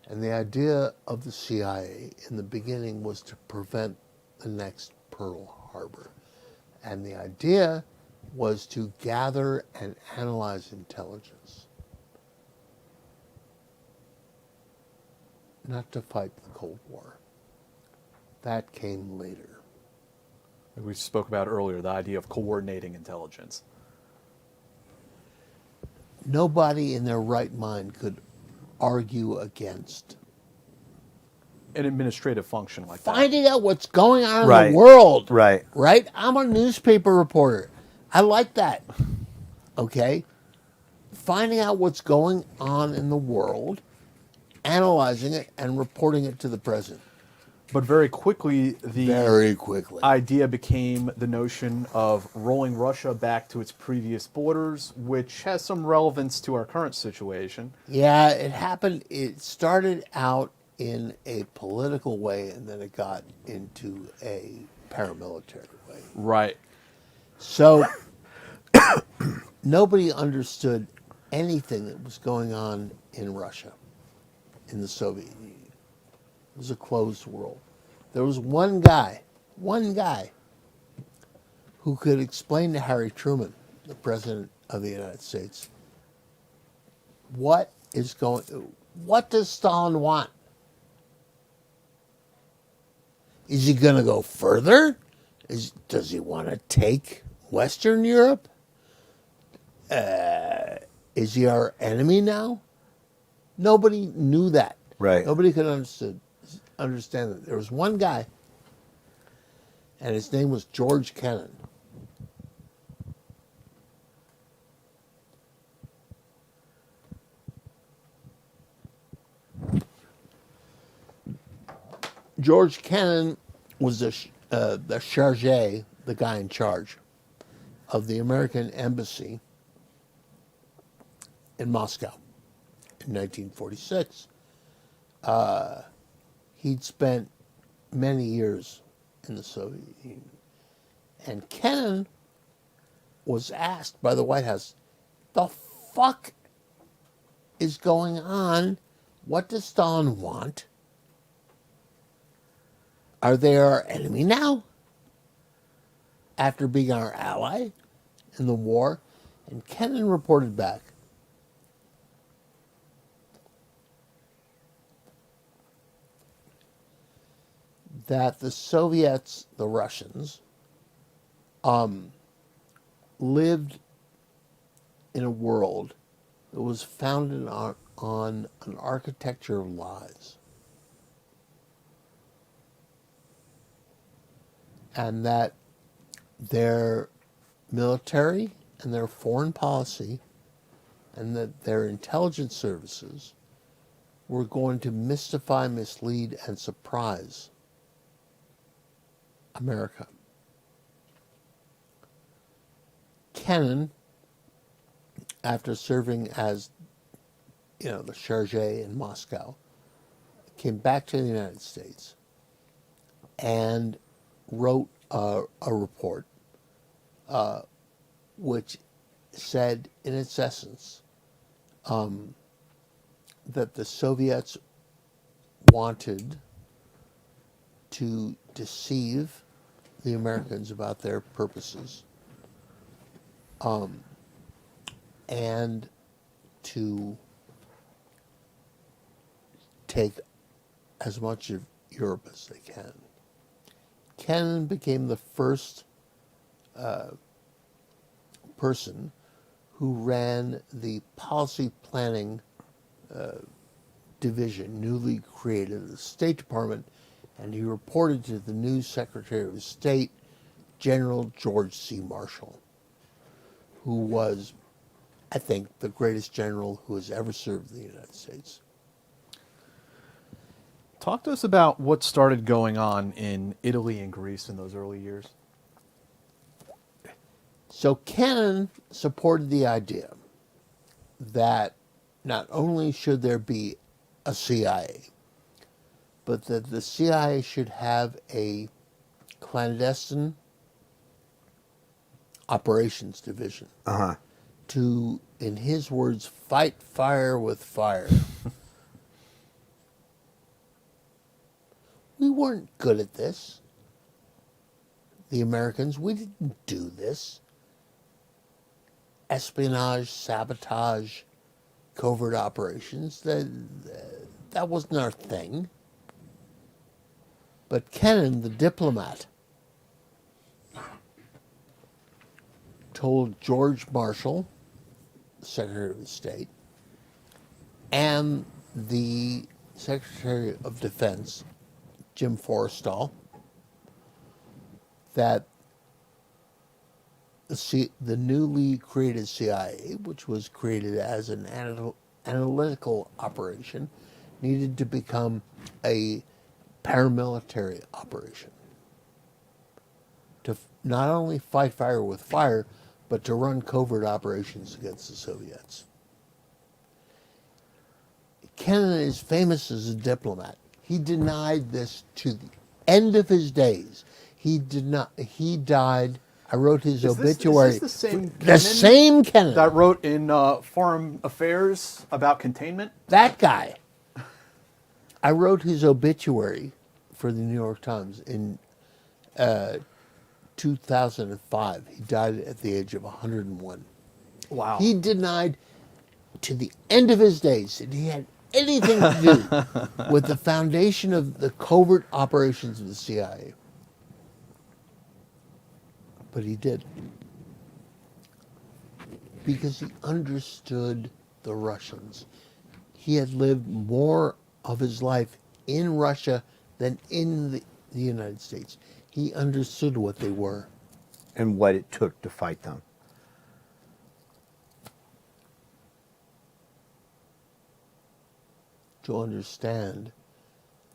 C: And the idea of the CIA in the beginning was to prevent the next Pearl Harbor. And the idea was to gather and analyze intelligence, not to fight the Cold War. That came later.
B: We spoke about earlier, the idea of coordinating intelligence.
C: Nobody in their right mind could argue against
B: An administrative function like that.
C: finding out what's going on in
D: Right.
C: the world.
D: Right.
C: Right? I'm a newspaper reporter. I like that. Okay? Finding out what's going on in the world, analyzing it, and reporting it to the president.
B: But very quickly, the
C: Very quickly.
B: idea became the notion of rolling Russia back to its previous borders, which has some relevance to our current situation.
C: Yeah, it happened. It started out in a political way, and then it got into a paramilitary way.
B: Right.
C: So nobody understood anything that was going on in Russia, in the Soviet Union. It was a closed world. There was one guy, who could explain to Harry Truman, the President of the United States, what does Stalin want? Is he going to go further? Does he want to take Western Europe? Is he our enemy now? Nobody knew that.
D: Right.
C: Nobody could understand that. There was one guy, and his name was George Kennan. George Kennan was the charge, the guy in charge of the American embassy in Moscow in 1946. He'd spent many years in the Soviet Union. And Kennan was asked by the White House, the fuck is going on? What does Stalin want? Are they our enemy now? After being our ally in the war? And Kennan reported back, that the Soviets, the Russians, lived in a world that was founded on an architecture of lies. And that their military and their foreign policy and that their intelligence services were going to mystify, mislead, and surprise America. Kennan, after serving as, the charge in Moscow, came back to the United States and wrote a report which said, in its essence, that the Soviets wanted to deceive the Americans about their purposes, and to take as much of Europe as they can. Kennan became the first person who ran the policy planning division, newly created in the State Department, and he reported to the new Secretary of State, General George C. Marshall, who was, I think, the greatest general who has ever served the United States.
B: Talk to us about what started going on in Italy and Greece in those early years.
C: So Kennan supported the idea that not only should there be a CIA, but that the CIA should have a clandestine operations division to, in his words, fight fire with fire. We weren't good at this. The Americans, we didn't do this. Espionage, sabotage, covert operations, that wasn't our thing. But Kennan, the diplomat, told George Marshall, Secretary of State, and the Secretary of Defense, Jim Forrestal, that the newly created CIA, which was created as an analytical operation, needed to become a paramilitary operation to not only fight fire with fire, but to run covert operations against the Soviets. Kennan is famous as a diplomat. He denied this to the end of his days. He died. I wrote his obituary.
B: Is this the same Kennan?
C: The same Kennan.
B: That wrote in Foreign Affairs about containment?
C: That guy. I wrote his obituary for the New York Times in 2005. He died at the age of 101.
B: Wow.
C: He denied to the end of his days that he had anything to do with the foundation of the covert operations of the CIA. But he did. Because he understood the Russians. He had lived more of his life in Russia than in the United States. He understood what they were.
D: And what it took to fight them.
C: To understand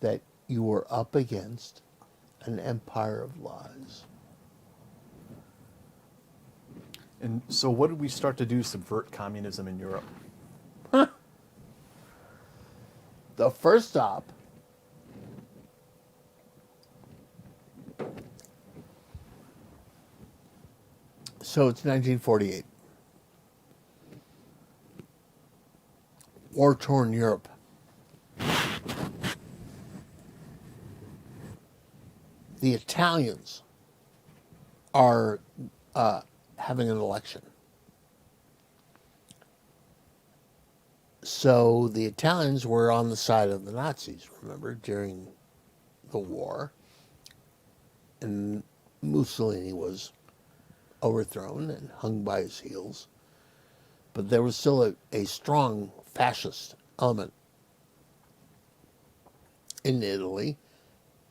C: that you were up against an empire of lies.
B: And so what did we start to do to subvert communism in Europe?
C: The first stop so it's 1948. War-torn Europe. The Italians are having an election. So the Italians were on the side of the Nazis, remember, during the war. And Mussolini was overthrown and hung by his heels. But there was still a strong fascist element in Italy.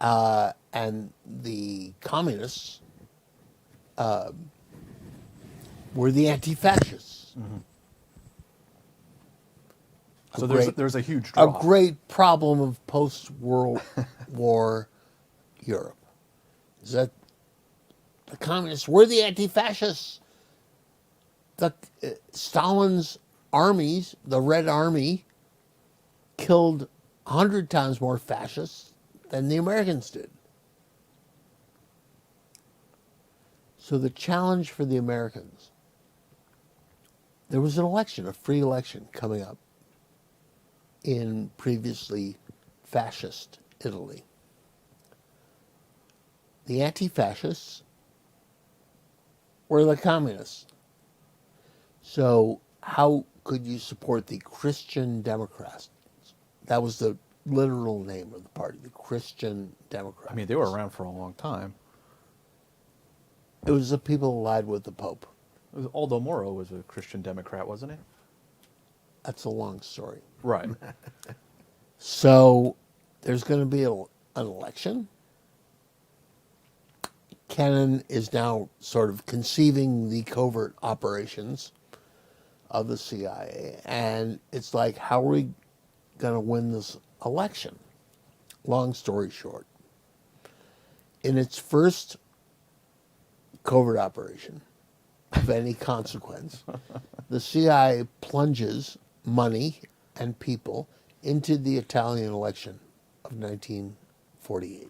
C: And the communists were the anti-fascists.
B: Mm-hmm. So there's a huge draw.
C: A great problem of post-World War Europe is that the communists were the anti-fascists. Stalin's armies, the Red Army, killed 100 times more fascists than the Americans did. So the challenge for the Americans, there was an election, a free election coming up in previously fascist Italy. The anti-fascists were the communists. So how could you support the Christian Democrats? That was the literal name of the party, the Christian Democrats.
B: I mean, they were around for a long time.
C: It was the people who allied with the Pope.
B: Aldo Moro was a Christian Democrat, wasn't he?
C: That's a long story.
B: Right.
C: So there's going to be an election. Kennan is now sort of conceiving the covert operations of the CIA. And it's like, how are we going to win this election? Long story short, in its first covert operation of any consequence, the CIA plunges money and people into the Italian election of 1948.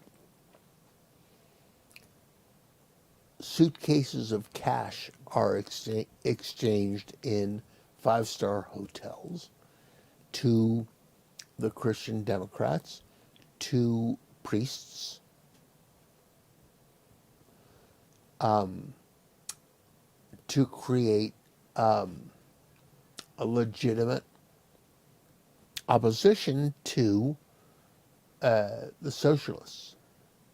C: Suitcases of cash are exchanged in five-star hotels to the Christian Democrats, to priests, to create a legitimate opposition to the socialists.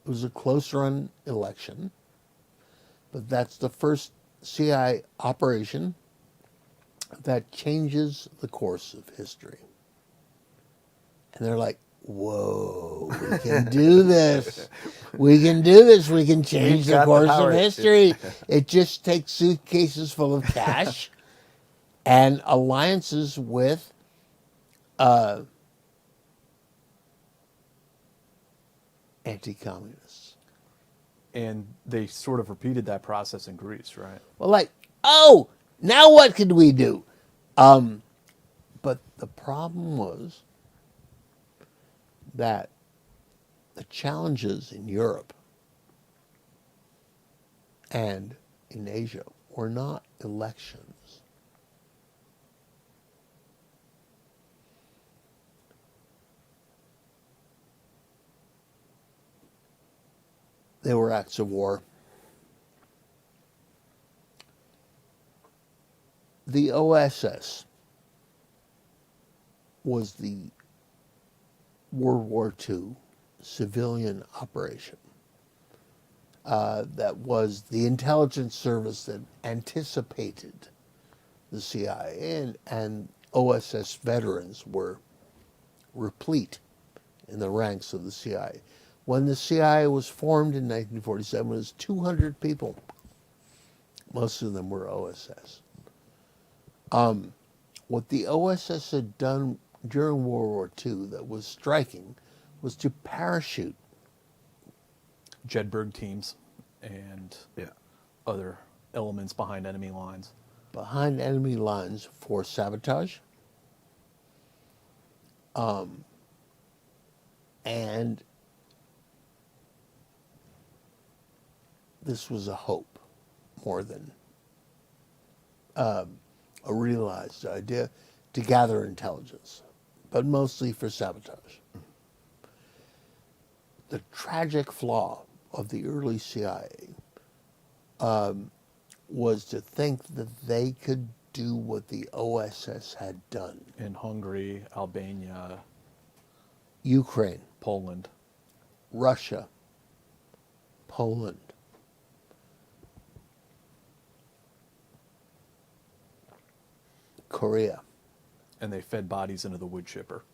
C: It was a close-run election, but that's the first CIA operation that changes the course of history. And they're like, whoa, we can do this. We can do this. We can change the course of history. It just takes suitcases full of cash and alliances with anti-communists.
B: And they sort of repeated that process in Greece, right?
C: Well, like, oh, now what could we do? But the problem was that the challenges in Europe and in Asia were not elections. They were acts of war. The OSS was the World War II civilian operation that was the intelligence service that anticipated the CIA, and OSS veterans were replete in the ranks of the CIA. When the CIA was formed in 1947, it was 200 people. Most of them were OSS. What the OSS had done during World War II that was striking was to parachute
B: Jedburgh teams and other elements behind enemy lines.
C: behind enemy lines for sabotage. And this was a hope more than a realized idea to gather intelligence, but mostly for sabotage. The tragic flaw of the early CIA was to think that they could do what the OSS had done.
B: In Hungary, Albania,
C: Ukraine,
B: Poland.
C: Russia, Poland, Korea.
B: And they fed bodies into the wood chipper.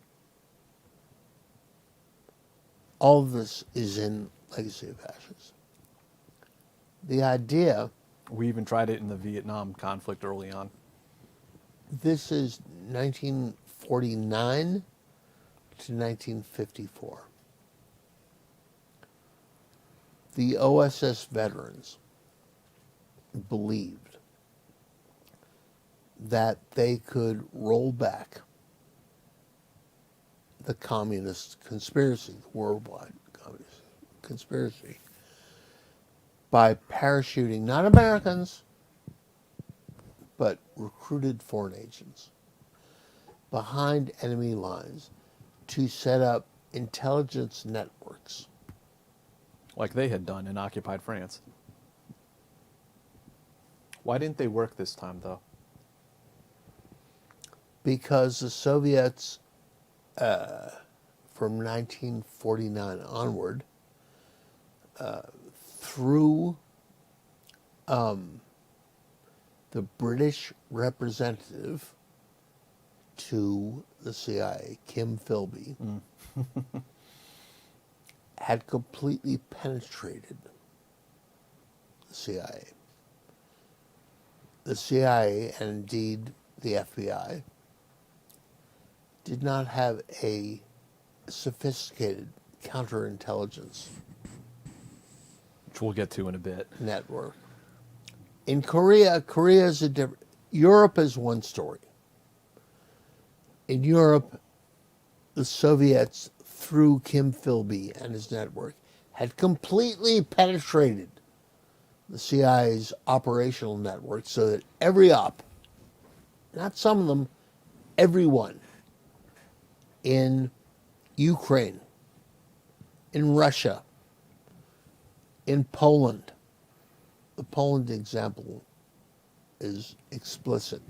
C: All of this is in Legacy of Ashes. The idea,
B: We even tried it in the Vietnam conflict early on.
C: this is 1949 to 1954. The OSS veterans believed that they could roll back the communist conspiracy, the worldwide communist conspiracy, by parachuting not Americans, but recruited foreign agents behind enemy lines to set up intelligence networks.
B: Like they had done in occupied France. Why didn't they work this time, though?
C: Because the Soviets, from 1949 onward, through the British representative to the CIA, Kim Philby, had completely penetrated the CIA. The CIA, and indeed the FBI, did not have a sophisticated counterintelligence
B: Which we'll get to in a bit.
C: network. In Korea is a different. Europe is one story. In Europe, the Soviets, through Kim Philby and his network, had completely penetrated the CIA's operational network so that every op, not some of them, every one, in Ukraine, in Russia, in Poland. The Poland example is explicit.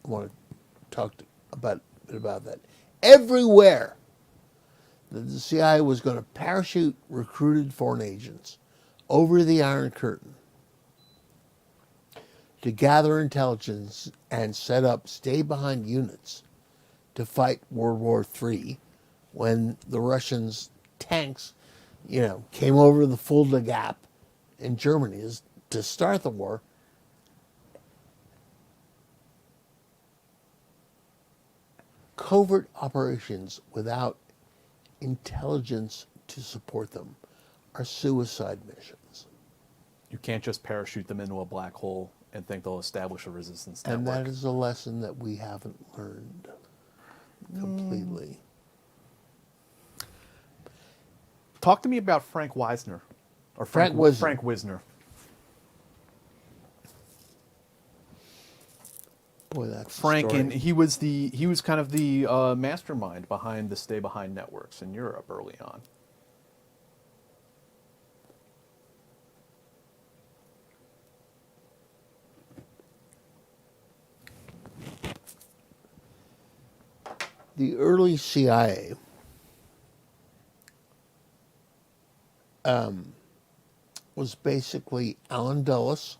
C: I want to talk a bit about that. Everywhere that the CIA was going to parachute recruited foreign agents over the Iron Curtain to gather intelligence and set up stay-behind units to fight World War III when the Russians' tanks, came over the Fulda Gap in Germany to start the war. Covert operations without intelligence to support them are suicide missions.
B: You can't just parachute them into a black hole and think they'll establish a resistance
C: And
B: network.
C: that is a lesson that we haven't learned completely.
B: Talk to me about Frank Wisner. Or
C: Frank Wisner.
B: Frank Wisner.
C: Boy, that's
B: Frank,
C: a story.
B: and he was kind of the mastermind behind the stay behind networks in Europe early on.
C: The early CIA was basically Allen Dulles,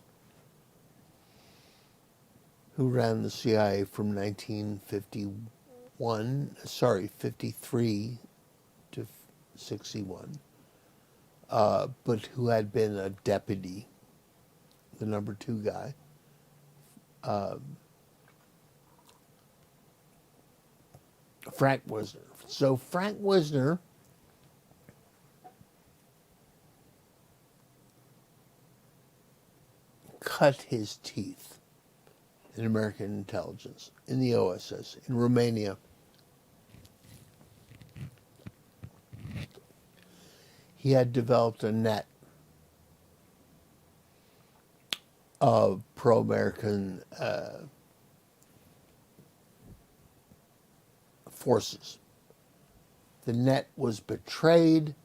C: who ran the CIA from 53 to 61, but who had been a deputy, the number 2 guy. Frank Wisner. So Frank Wisner cut his teeth in American intelligence, in the OSS, in Romania. He had developed a net of pro-American forces. The net was betrayed.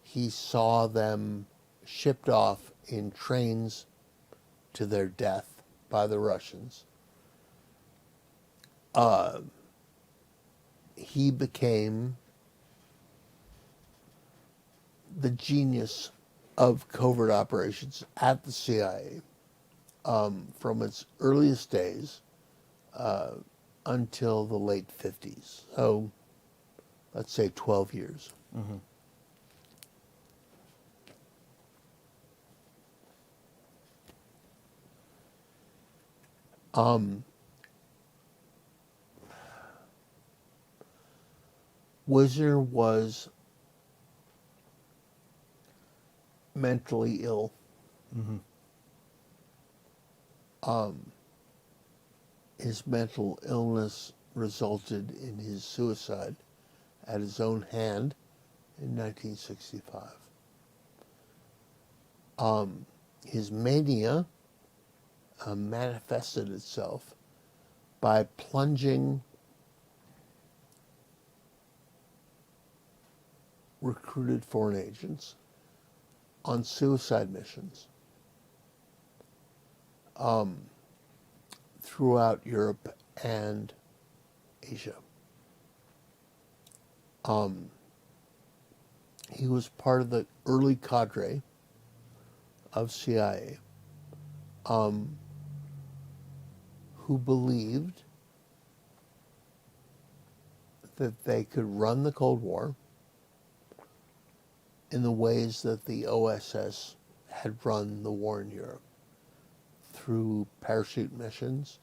C: He saw them shipped off in trains to their death by the Russians. He became the genius of covert operations at the CIA from its earliest days until the late 50s. So let's say 12 years.
B: Mm-hmm.
C: Wisner was mentally ill.
B: Mm-hmm.
C: His mental illness resulted in his suicide at his own hand in 1965. His mania manifested itself by plunging recruited foreign agents on suicide missions throughout Europe and Asia. He was part of the early cadre of CIA who believed that they could run the Cold War in the ways that the OSS had run the war in Europe, through parachute missions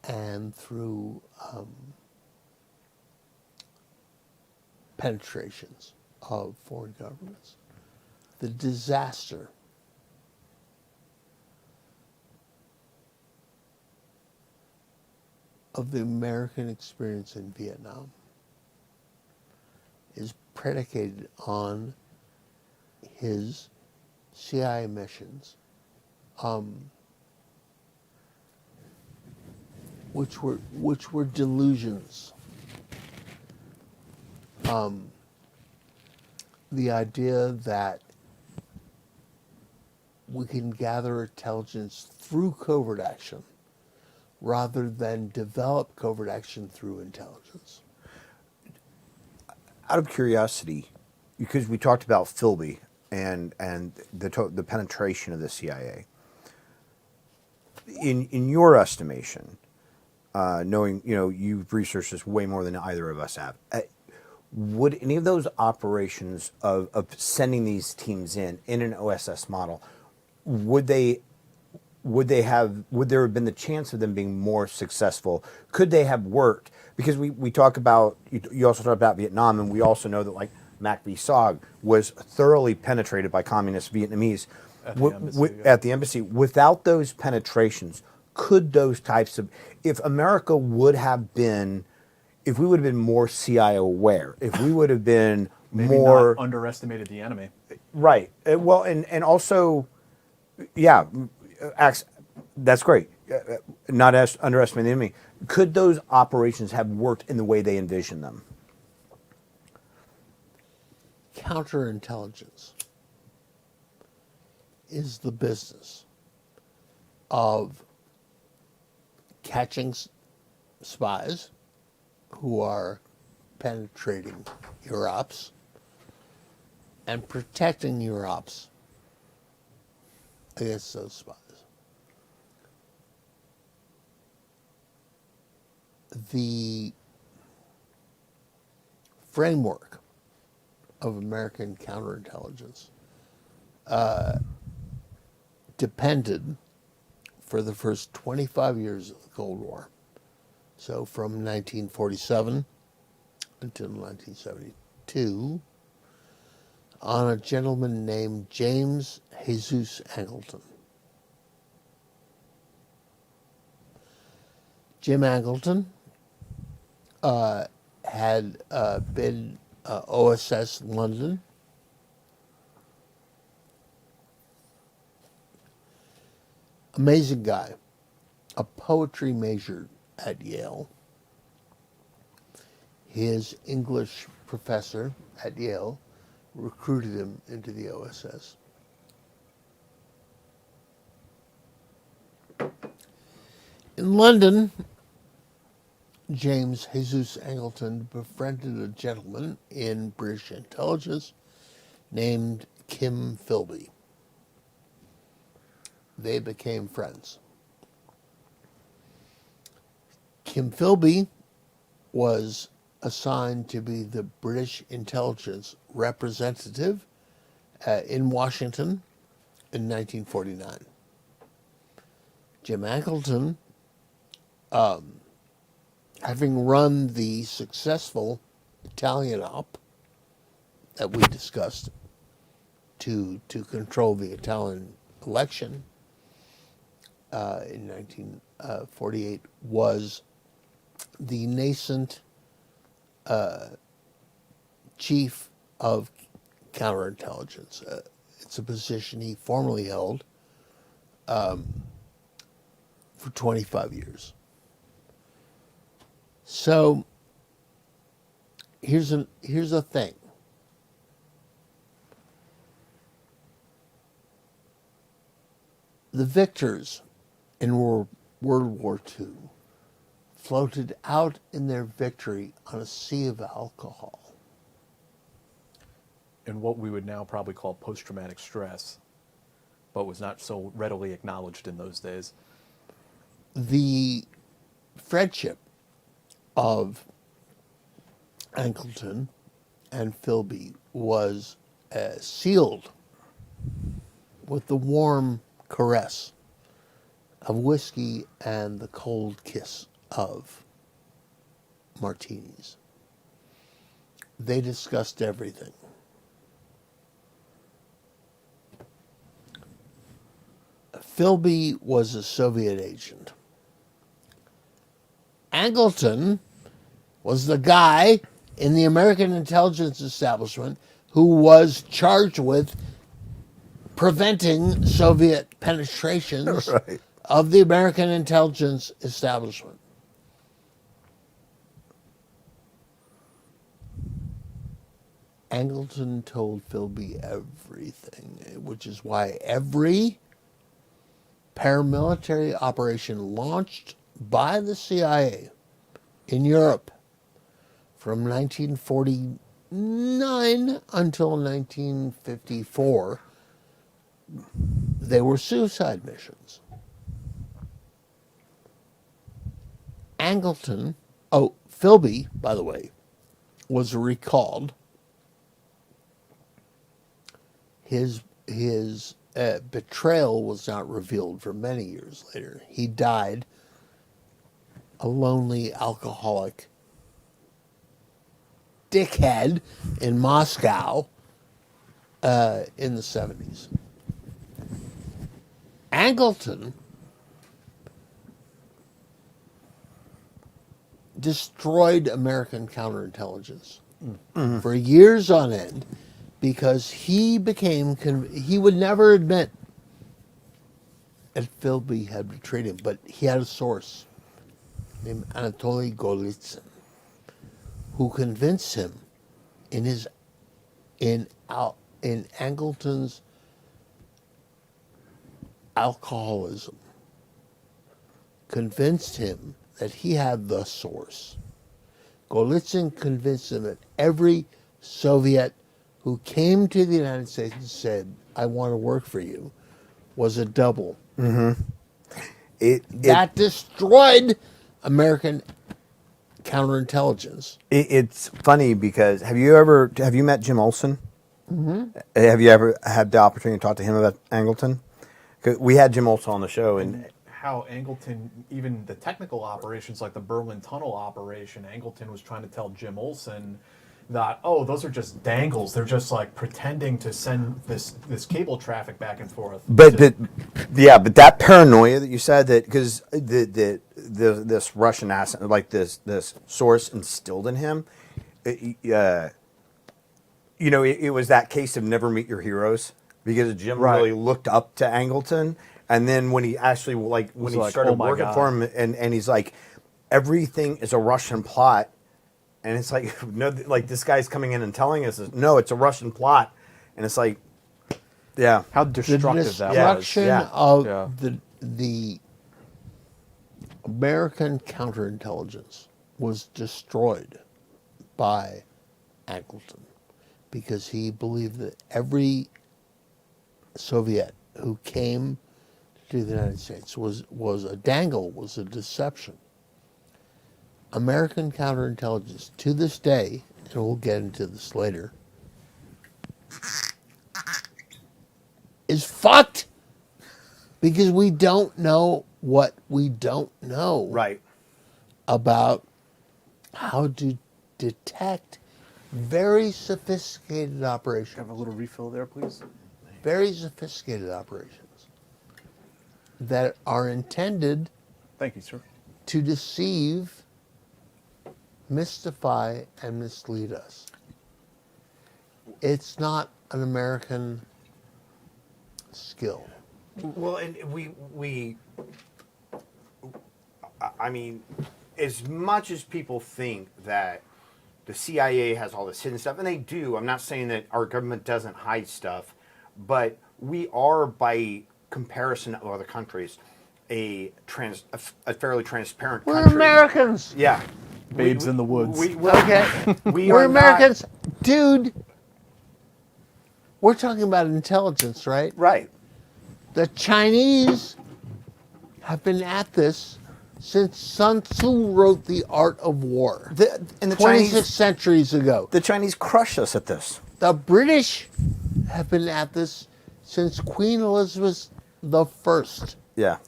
C: and through penetrations of foreign governments. The disaster of the American experience in Vietnam is predicated on his CIA missions, which were delusions. The idea that we can gather intelligence through covert action rather than develop covert action through intelligence.
D: Out of curiosity, because we talked about Philby and the penetration of the CIA, in your estimation, knowing you've researched this way more than either of us have, would any of those operations of sending these teams in an OSS model, would there have been the chance of them being more successful? Could they have worked? Because we talk about, you also talk about Vietnam, and we also know that like Mac V. Sog was thoroughly penetrated by communist Vietnamese at the embassy. Without those penetrations, could those types of, if America would have been, if we would have been more CIA aware, if we would have been
B: Maybe
D: more
B: not underestimated the enemy.
D: right, well, and also, yeah, that's great. Not underestimating the enemy. Could those operations have worked in the way they envisioned them?
C: Counterintelligence is the business of catching spies who are penetrating your ops and protecting your ops against those spies. The framework of American counterintelligence depended for the first 25 years of the Cold War, so from 1947 until 1972, on a gentleman named James Jesus Angleton. Jim Angleton had been OSS London. Amazing guy, a poetry major at Yale. His English professor at Yale recruited him into the OSS. In London, James Jesus Angleton befriended a gentleman in British intelligence named Kim Philby. They became friends. Kim Philby was assigned to be the British intelligence representative in Washington in 1949. Jim Angleton, having run the successful Italian op that we discussed to control the Italian election in 1948, was the nascent chief of counterintelligence. It's a position he formerly held for 25 years. So here's a thing. The victors in World War II floated out in their victory on a sea of alcohol.
B: in what we would now probably call post-traumatic stress, but was not so readily acknowledged in those days.
C: The friendship of Angleton and Philby was sealed with the warm caress of whiskey and the cold kiss of martinis. They discussed everything. Philby was a Soviet agent. Angleton was the guy in the American intelligence establishment who was charged with preventing Soviet penetrations
D: Right.
C: of the American intelligence establishment. Angleton told Philby everything, which is why every paramilitary operation launched by the CIA in Europe from 1949 until 1954, they were suicide missions. Philby, by the way, was recalled. His betrayal was not revealed for many years later. He died a lonely alcoholic dickhead in Moscow in the 70s. Angleton destroyed American counterintelligence for years on end because he would never admit that Philby had betrayed him, but he had a source named Anatoly Golitsyn who convinced him in Angleton's alcoholism, convinced him that he had the source. Golitsyn convinced him that every Soviet who came to the United States and said, "I want to work for you," was a double.
D: Mm-hmm.
C: That destroyed American counterintelligence.
D: It's funny because have you met Jim Olson? Mm-hmm. Have you ever had the opportunity to talk to him about Angleton? 'Cause we had Jim Olson on the show, and
B: how Angleton, even the technical operations like the Berlin Tunnel operation, Angleton was trying to tell Jim Olson that, oh, those are just dangles. They're just like pretending to send this cable traffic back and forth.
D: But that paranoia that you said, that because this Russian asset, like this source instilled in him, it was that case of never meet your heroes, because Jim really looked up to Angleton, and then when he actually when he started working for him, and he's like, everything is a Russian plot. And it's like, no, like this guy's coming in and telling us, no, it's a Russian plot, and it's like, yeah,
B: how destructive that was.
C: The destruction of the American counterintelligence was destroyed by Angleton because he believed that every Soviet who came to the United States was a dangle, was a deception. American counterintelligence, to this day, and we'll get into this later, is fucked because we don't know what we don't know about how to detect very sophisticated operations.
B: Have a little refill there, please.
C: Very sophisticated operations that are intended,
B: thank you, sir,
C: to deceive, mystify, and mislead us. It's not an American skill.
D: Well, and I mean, as much as people think that the CIA has all this hidden stuff, and they do, I'm not saying that our government doesn't hide stuff, but we are, by comparison of other countries, a fairly transparent country.
C: We're Americans.
D: Yeah.
B: Babes in the woods.
C: We're Americans. Dude, We're talking about intelligence, right?
D: Right.
C: The Chinese have been at this since Sun Tzu wrote The Art of War.
D: And the
C: 26
D: Chinese,
C: centuries ago.
D: the Chinese crush us at this.
C: The British have been at this since Queen Elizabeth the First.
D: Yeah.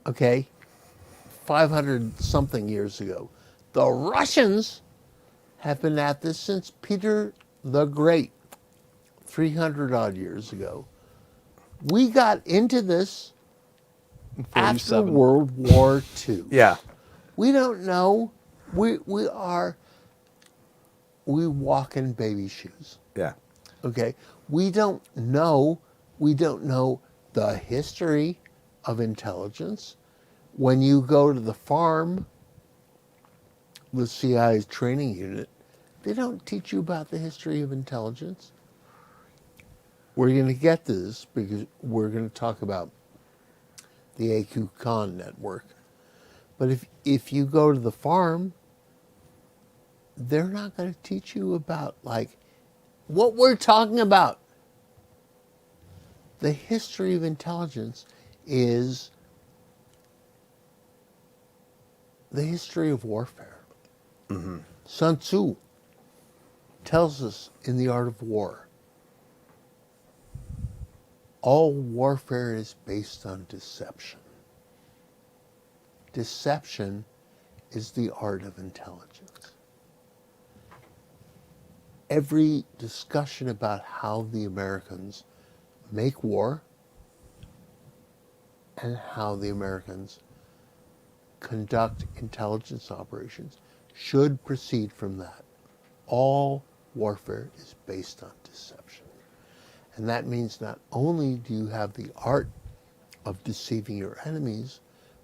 C: Okay, 500 something years ago. The Russians have been at this since Peter the Great, 300 odd years ago. We got into this after
B: 47.
C: World War II.
D: Yeah.
C: We don't know. We walk in baby shoes.
D: Yeah.
C: Okay, we don't know the history of intelligence. When you go to the farm, the CIA's training unit, they don't teach you about the history of intelligence. We're going to get to this because we're going to talk about the AQ-CON network. But if you go to the farm, they're not going to teach you about, like, what we're talking about. The history of intelligence is the history of warfare.
D: Mm-hmm.
C: Sun Tzu tells us in The Art of War, all warfare is based on deception. Deception is the art of intelligence. Every discussion about how the Americans make war and how the Americans conduct intelligence operations should proceed from that. All warfare is based on deception. And that means not only do you have the art of deceiving your enemies,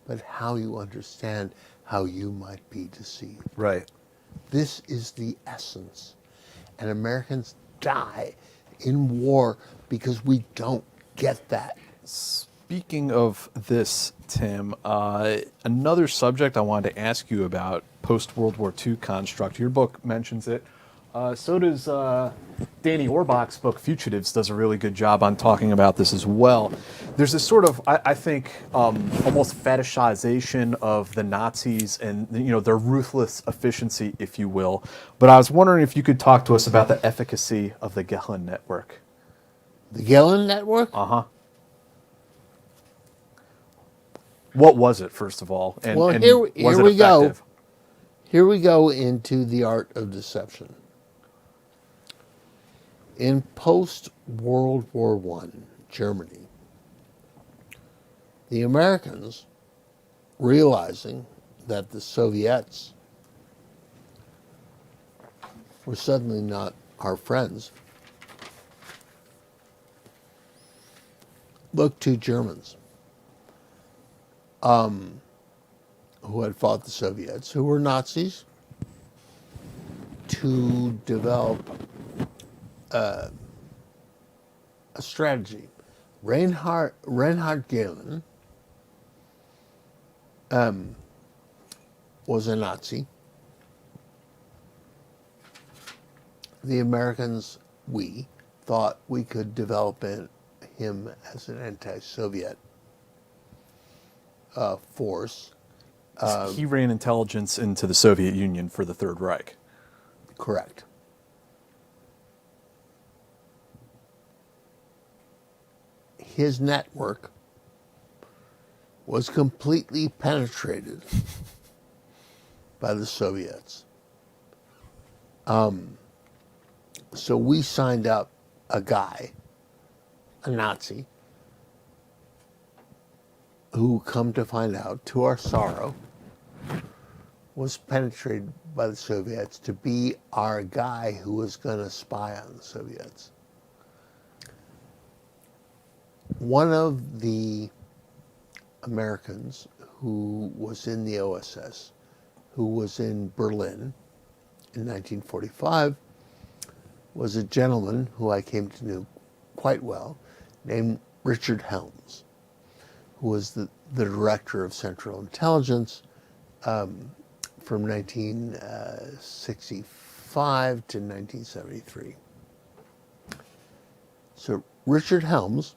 C: but how you understand how you might be deceived.
D: Right.
C: This is the essence. And Americans die in war because we don't get that.
B: Speaking of this, Tim, another subject I wanted to ask you about, post-World War II construct. Your book mentions it. So does Danny Orbach's book, Fugitives, does a really good job on talking about this as well. There's this sort of, I think, almost fetishization of the Nazis and, you know, their ruthless efficiency, if you will. But I was wondering if you could talk to us about the efficacy of the Gehlen network.
C: The Gehlen network?
B: Uh-huh. What was it, first of all? And,
C: Well,
B: and
C: here
B: was it
C: we go.
B: effective?
C: Here we go into the art of deception. In post-World War I Germany, the Americans, realizing that the Soviets were suddenly not our friends, looked to Germans who had fought the Soviets, who were Nazis, to develop a strategy. Reinhard Gehlen was a Nazi. The Americans, we, thought we could develop him as an anti-Soviet force.
B: He ran intelligence into the Soviet Union for the Third Reich.
C: Correct. His network was completely penetrated by the Soviets. So we signed up a guy, a Nazi, who, come to find out, to our sorrow, was penetrated by the Soviets to be our guy who was going to spy on the Soviets. One of the Americans who was in the OSS, who was in Berlin in 1945, was a gentleman who I came to know quite well, named Richard Helms, who was the director of Central Intelligence from 1965 to 1973. So Richard Helms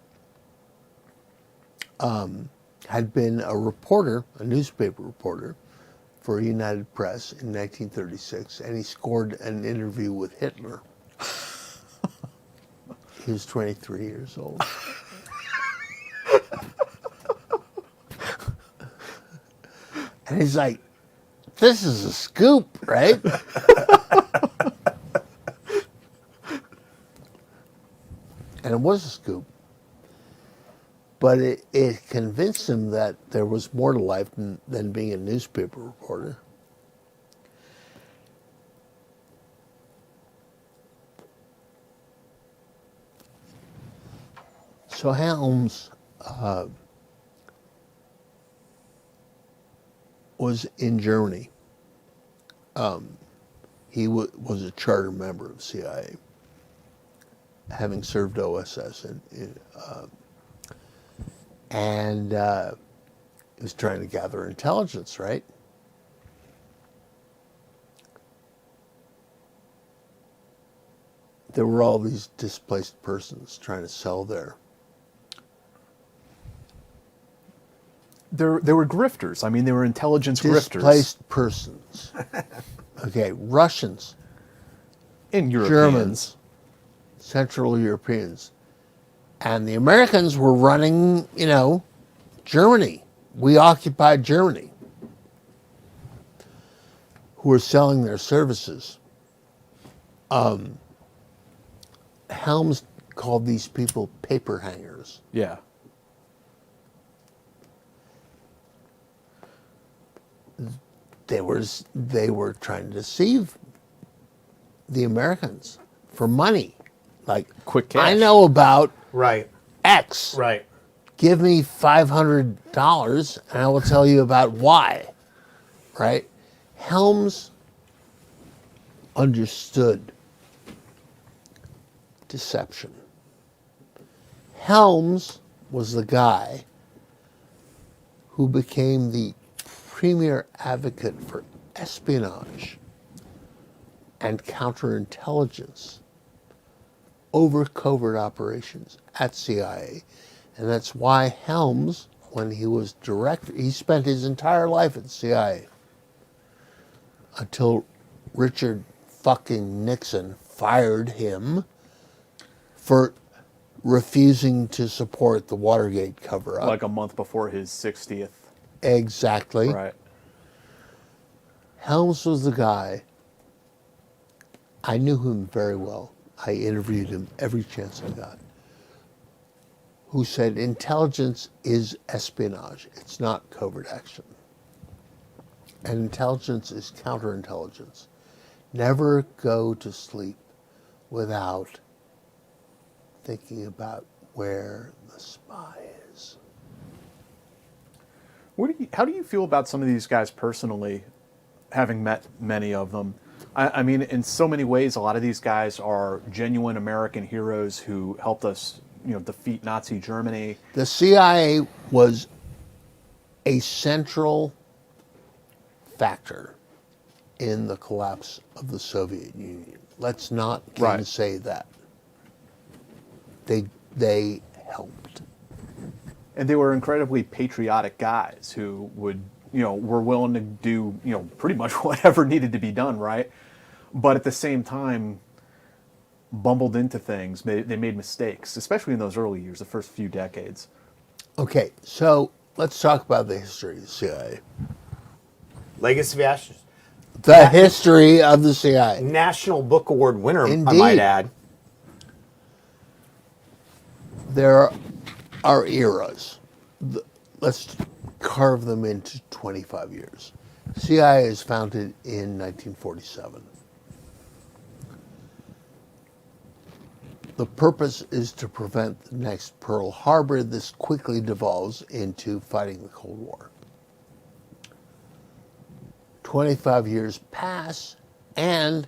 C: had been a reporter, a newspaper reporter, for United Press in 1936, and he scored an interview with Hitler. He was 23 years old. And he's like, this is a scoop, right? And it was a scoop. But it convinced him that there was more to life than being a newspaper reporter. So Helms was in Germany. He was a charter member of CIA, having served OSS, and he was trying to gather intelligence, right? There were all these displaced persons trying to sell their...
B: There were grifters. I mean, they were intelligence grifters.
C: Displaced persons. Okay, Russians,
B: And Europeans.
C: Germans, Central Europeans. And the Americans were running, Germany. We occupied Germany, who were selling their services. Helms called these people paper hangers.
B: Yeah.
C: They were trying to deceive the Americans for money. Like,
B: Quick cash.
C: I know about
D: Right.
C: X.
D: Right.
C: Give me $500 and I will tell you about Y. Right? Helms understood deception. Helms was the guy who became the premier advocate for espionage and counterintelligence over covert operations at CIA. And that's why Helms, when he was director, he spent his entire life at CIA until Richard fucking Nixon fired him for refusing to support the Watergate cover-up.
B: Like a month before his 60th.
C: Exactly.
B: Right.
C: Helms was the guy. I knew him very well. I interviewed him every chance I got. Who said intelligence is espionage. It's not covert action. And intelligence is counterintelligence. Never go to sleep without thinking about where the spy is.
B: How do you feel about some of these guys personally, having met many of them? I mean, in so many ways, a lot of these guys are genuine American heroes who helped us, defeat Nazi Germany.
C: The CIA was a central factor in the collapse of the Soviet Union. Let's not gainsay that. They helped.
B: And they were incredibly patriotic guys who would, were willing to do, pretty much whatever needed to be done, right? But at the same time, bumbled into things. They made mistakes, especially in those early years, the first few decades.
C: Okay, so let's talk about the history of the CIA.
D: Legacy of Ashes.
C: The history of the CIA.
D: National Book Award winner,
C: Indeed.
D: I might add.
C: There are eras. Let's carve them into 25 years. CIA is founded in 1947. The purpose is to prevent the next Pearl Harbor. This quickly devolves into fighting the Cold War. 25 years pass, and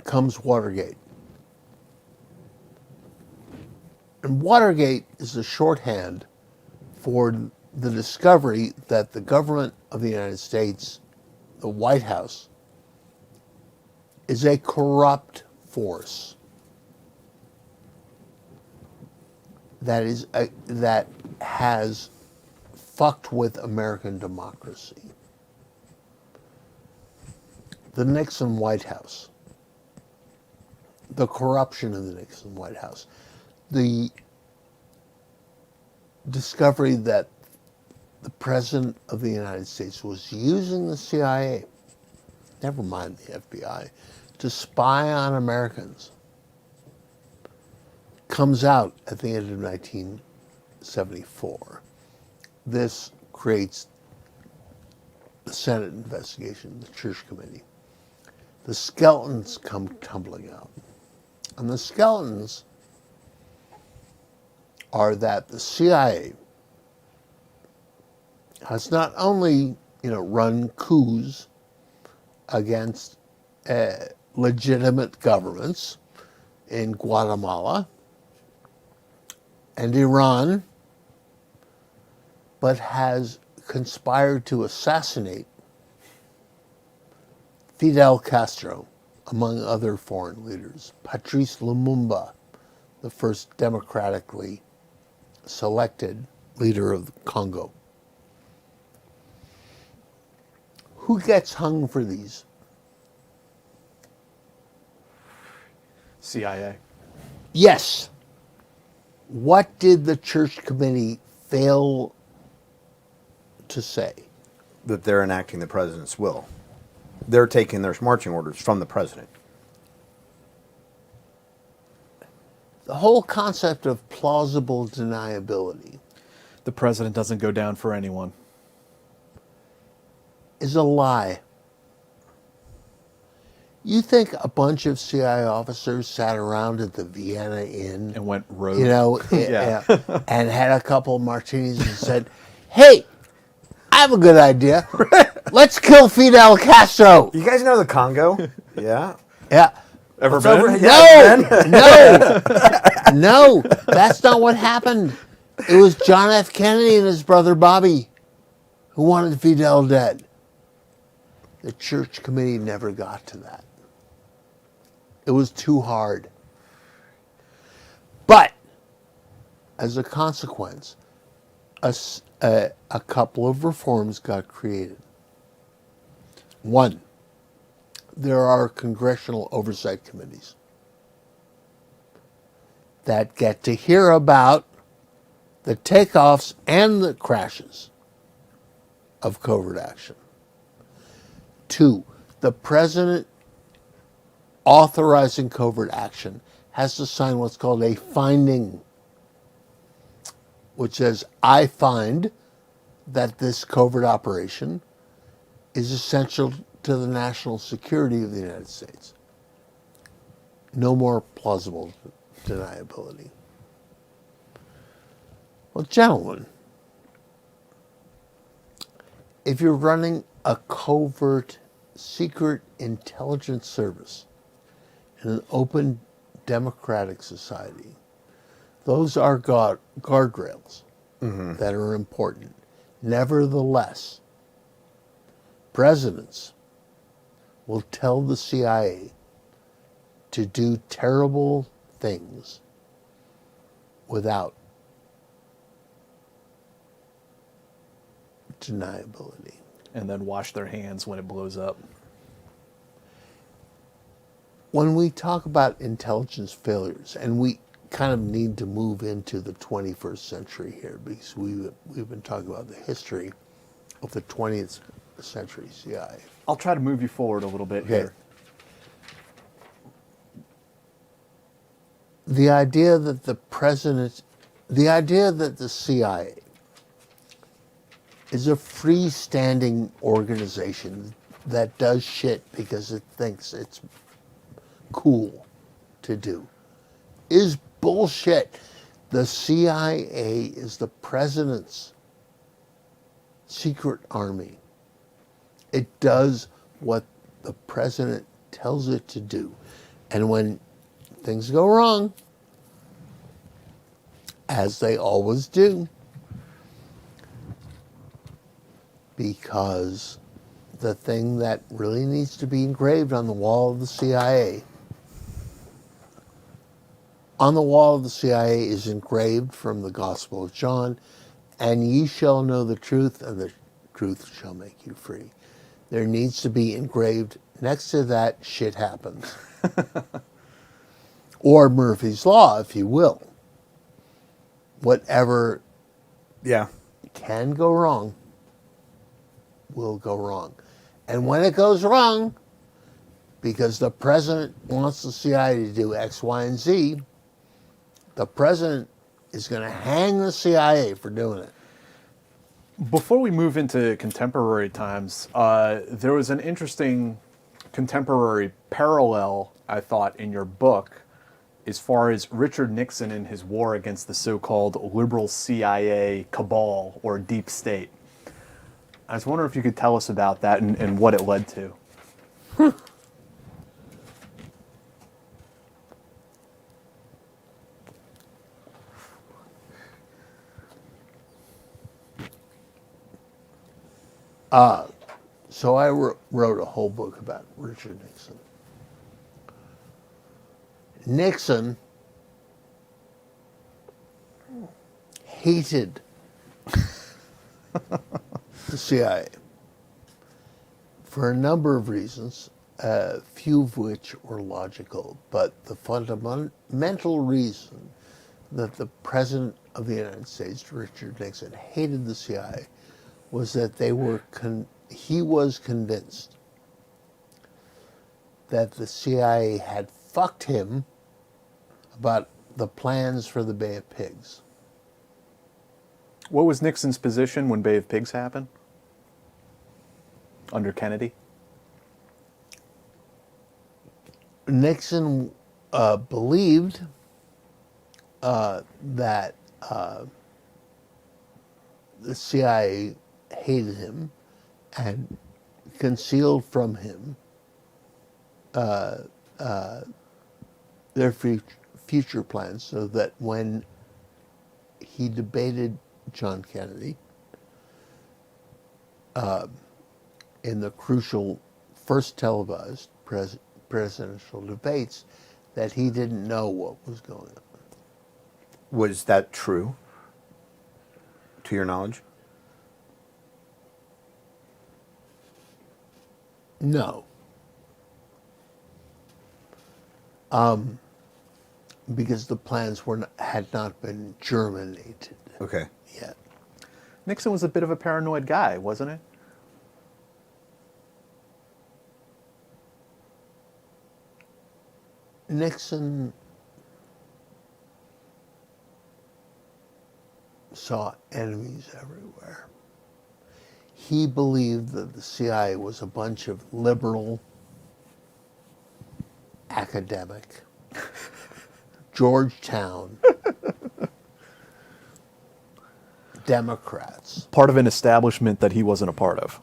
C: comes Watergate. And Watergate is a shorthand for the discovery that the government of the United States, the White House, is a corrupt force. that has fucked with American democracy. The Nixon White House, the corruption of the Nixon White House, the discovery that the President of the United States was using the CIA, never mind the FBI, to spy on Americans, comes out at the end of 1974. This creates the Senate investigation, the Church Committee. The skeletons come tumbling out. And the skeletons are that the CIA has not only, run coups against legitimate governments in Guatemala and Iran, but has conspired to assassinate Fidel Castro, among other foreign leaders, Patrice Lumumba, the first democratically selected leader of the Congo. Who gets hung for these?
B: CIA.
C: Yes. What did the Church Committee fail to say?
D: That they're enacting the president's will. They're taking their marching orders from the president.
C: The whole concept of plausible deniability
B: The president doesn't go down for anyone.
C: is a lie. You think a bunch of CIA officers sat around at the Vienna Inn
B: And went rogue.
C: yeah. And had a couple of martinis and said, "Hey, I have a good idea. Let's kill Fidel Castro."
D: You guys know the Congo? Yeah.
C: Yeah.
B: Ever
D: It's
B: been?
D: over-
C: No, that's not what happened. It was John F. Kennedy and his brother Bobby who wanted Fidel dead. The Church Committee never got to that. It was too hard. But, as a consequence, a couple of reforms got created. One, there are congressional oversight committees that get to hear about the takeoffs and the crashes of covert action. Two, the president authorizing covert action has to sign what's called a finding, which says, I find that this covert operation is essential to the national security of the United States. No more plausible deniability. Well, gentlemen, if you're running a covert secret intelligence service in an open democratic society, those are guardrails that are important. Nevertheless, presidents will tell the CIA to do terrible things without deniability.
B: And then wash their hands when it blows up.
C: When we talk about intelligence failures, and we kind of need to move into the 21st century here, because we've been talking about the history of the 20th century CIA.
B: I'll try to move you forward a little bit here.
C: The idea that the CIA is a freestanding organization that does shit because it thinks it's cool to do is bullshit. The CIA is the president's secret army. It does what the president tells it to do. And when things go wrong, as they always do, because the thing that really needs to be engraved on the wall of the CIA On the wall of the CIA is engraved from the Gospel of John, and ye shall know the truth, and the truth shall make you free. There needs to be engraved next to that, shit happens. Or Murphy's Law, if you will. Whatever
D: Yeah.
C: can go wrong will go wrong. And when it goes wrong, because the president wants the CIA to do X, Y, and Z, the president is going to hang the CIA for doing it.
B: Before we move into contemporary times, there was an interesting contemporary parallel, I thought, in your book as far as Richard Nixon and his war against the so-called liberal CIA cabal or deep state. I was wondering if you could tell us about that and what it led to.
C: So I wrote a whole book about Richard Nixon. Nixon hated the CIA for a number of reasons, few of which were logical, but the fundamental reason that the President of the United States, Richard Nixon, hated the CIA was that he was convinced that the CIA had fucked him about the plans for the Bay of Pigs.
B: What was Nixon's position when Bay of Pigs happened? Under Kennedy?
C: Nixon believed that the CIA hated him and concealed from him their future plans, so that when he debated John Kennedy in the crucial first televised presidential debates, that he didn't know what was going on.
D: Was that true, to your knowledge?
C: No. Because the plans had not been germinated
D: Okay.
C: yet.
B: Nixon was a bit of a paranoid guy, wasn't he?
C: Nixon saw enemies everywhere. He believed that the CIA was a bunch of liberal, academic, Georgetown Democrats.
B: Part of an establishment that he wasn't a part of.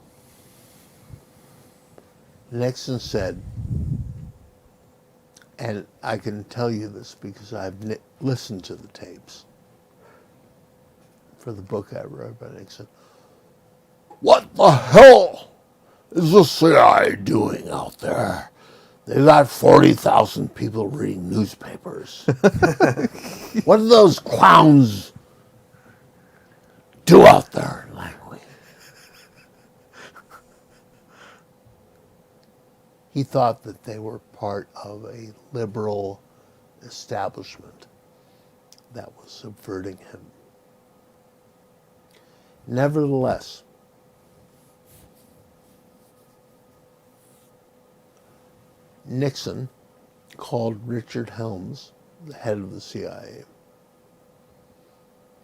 C: Nixon said, and I can tell you this because I've listened to the tapes for the book I wrote about Nixon. What the hell is the CIA doing out there? They got 40,000 people reading newspapers. What do those clowns do out there? He thought that they were part of a liberal establishment that was subverting him. Nevertheless, Nixon called Richard Helms, the head of the CIA,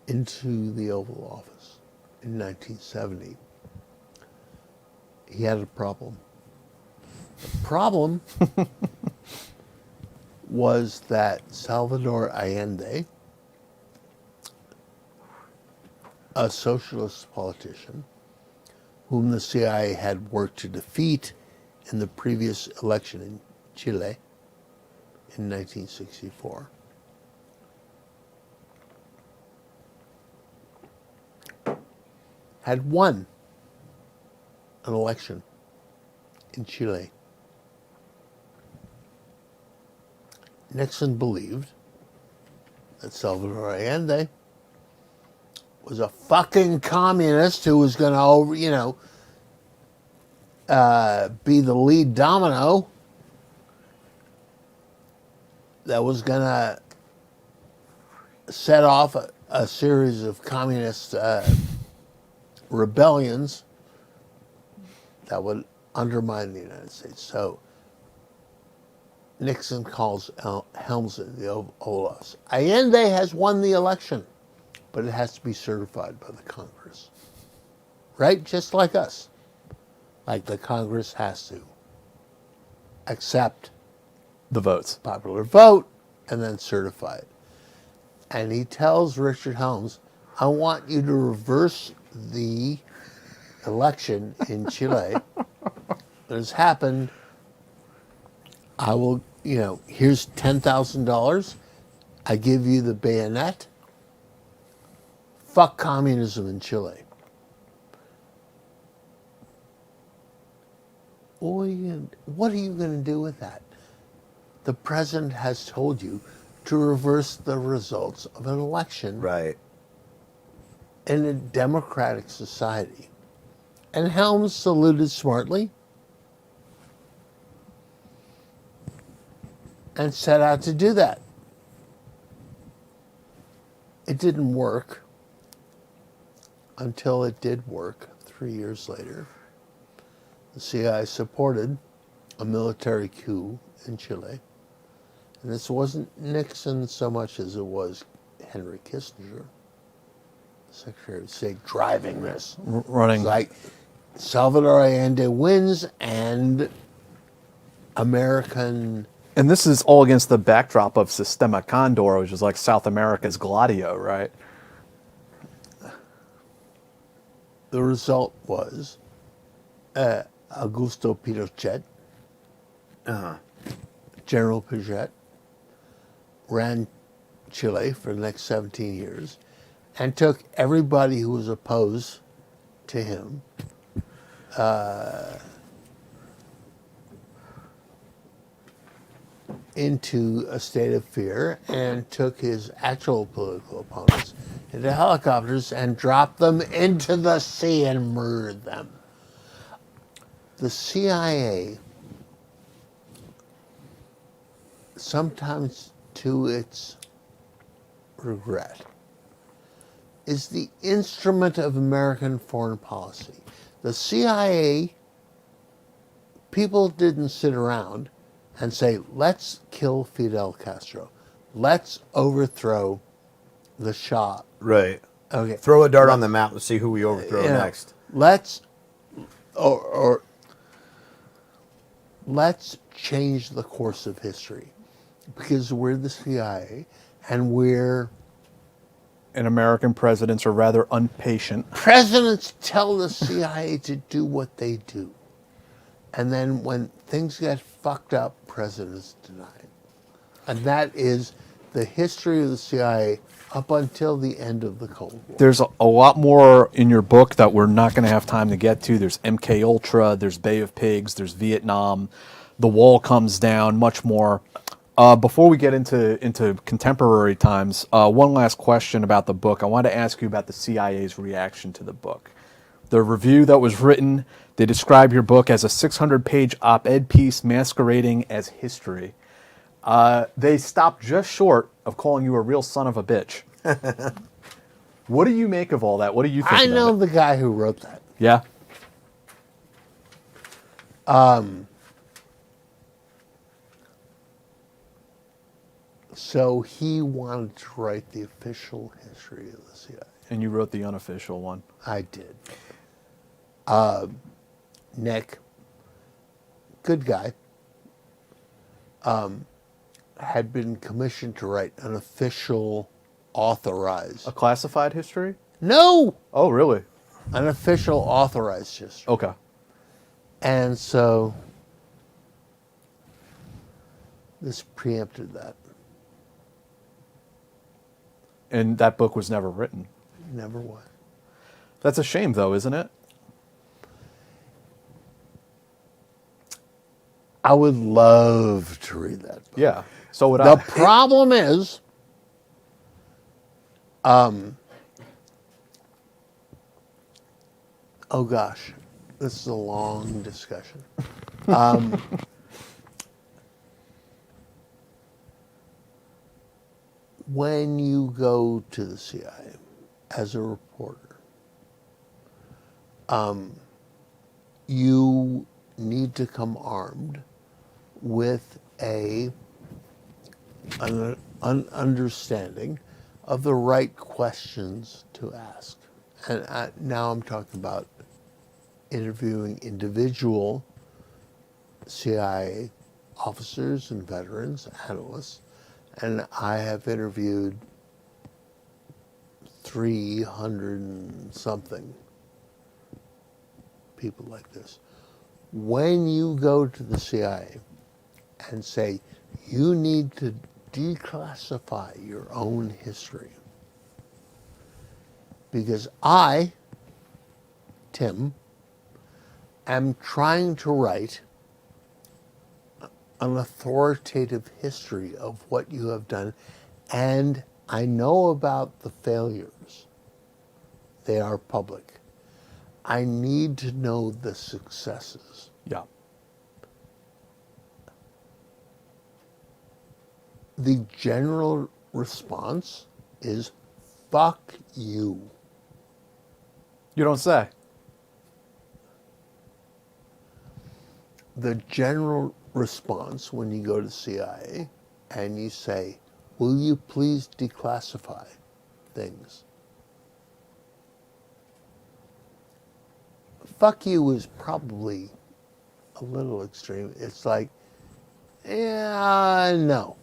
C: into the Oval Office in 1970. He had a problem. The problem was that Salvador Allende, a socialist politician, whom the CIA had worked to defeat in the previous election in Chile in 1964, had won an election in Chile. Nixon believed that Salvador Allende was a fucking communist who was going to, be the lead domino that was going to set off a series of communist rebellions that would undermine the United States. So Nixon calls Helms in, the Oval Office. Allende has won the election, but it has to be certified by the Congress. Right? Just like us. Like the Congress has to accept
B: The votes.
C: popular vote and then certify it. And he tells Richard Helms, I want you to reverse the election in Chile that has happened. I will, here's $10,000. I give you the bayonet. Fuck communism in Chile. What are you going to do with that? The president has told you to reverse the results of an election
D: Right.
C: in a democratic society. And Helms saluted smartly and set out to do that. It didn't work until it did work 3 years later. The CIA supported a military coup in Chile. And this wasn't Nixon so much as it was Henry Kissinger, Secretary of State, driving this.
B: Running.
C: It's like Salvador Allende wins and American...
B: And this is all against the backdrop of Sistema Condor, which is like South America's Gladio, right?
C: The result was Augusto Pinochet, General Pinochet, ran Chile for the next 17 years and took everybody who was opposed to him into a state of fear and took his actual political opponents into helicopters and dropped them into the sea and murdered them. The CIA, sometimes to its regret, is the instrument of American foreign policy. The CIA, people didn't sit around and say, let's kill Fidel Castro. Let's overthrow the Shah.
D: Right.
C: Okay.
D: Throw a dart on the map. Let's see who we overthrow next.
C: Let's change the course of history, because we're the CIA and
B: And American presidents are rather impatient.
C: presidents tell the CIA to do what they do. And then when things get fucked up, presidents deny it. And that is the history of the CIA up until the end of the Cold War.
B: There's a lot more in your book that we're not going to have time to get to. There's MK Ultra, there's Bay of Pigs, there's Vietnam, the wall comes down, much more. Before we get into contemporary times, one last question about the book. I wanted to ask you about the CIA's reaction to the book. The review that was written, they describe your book as a 600-page op-ed piece masquerading as history. They stopped just short of calling you a real son of a bitch. What do you make of all that? What do you think
C: I
B: about
C: know
B: it?
C: the guy who wrote that.
B: Yeah?
C: So he wanted to write the official history of the CIA.
B: And you wrote the unofficial one.
C: I did. Nick, good guy, had been commissioned to write an official authorized.
B: A classified history?
C: No!
B: Oh, really?
C: An official authorized history.
B: Okay.
C: And so this preempted that.
B: And that book was never written.
C: Never was.
B: That's a shame, though, isn't it?
C: I would love to read that book.
B: Yeah. So would
C: The
B: I.
C: problem is Oh gosh, this is a long discussion. When you go to the CIA as a reporter, you need to come armed with an understanding of the right questions to ask. And now I'm talking about interviewing individual CIA officers and veterans, analysts, and I have interviewed 300 and something people like this. When you go to the CIA and say, you need to declassify your own history, because I, Tim, am trying to write an authoritative history of what you have done, and I know about the failures. They are public. I need to know the successes.
B: Yeah.
C: The general response is, fuck you.
B: You don't say.
C: The general response when you go to CIA and you say, will you please declassify things? Fuck you is probably a little extreme. It's like, yeah, no.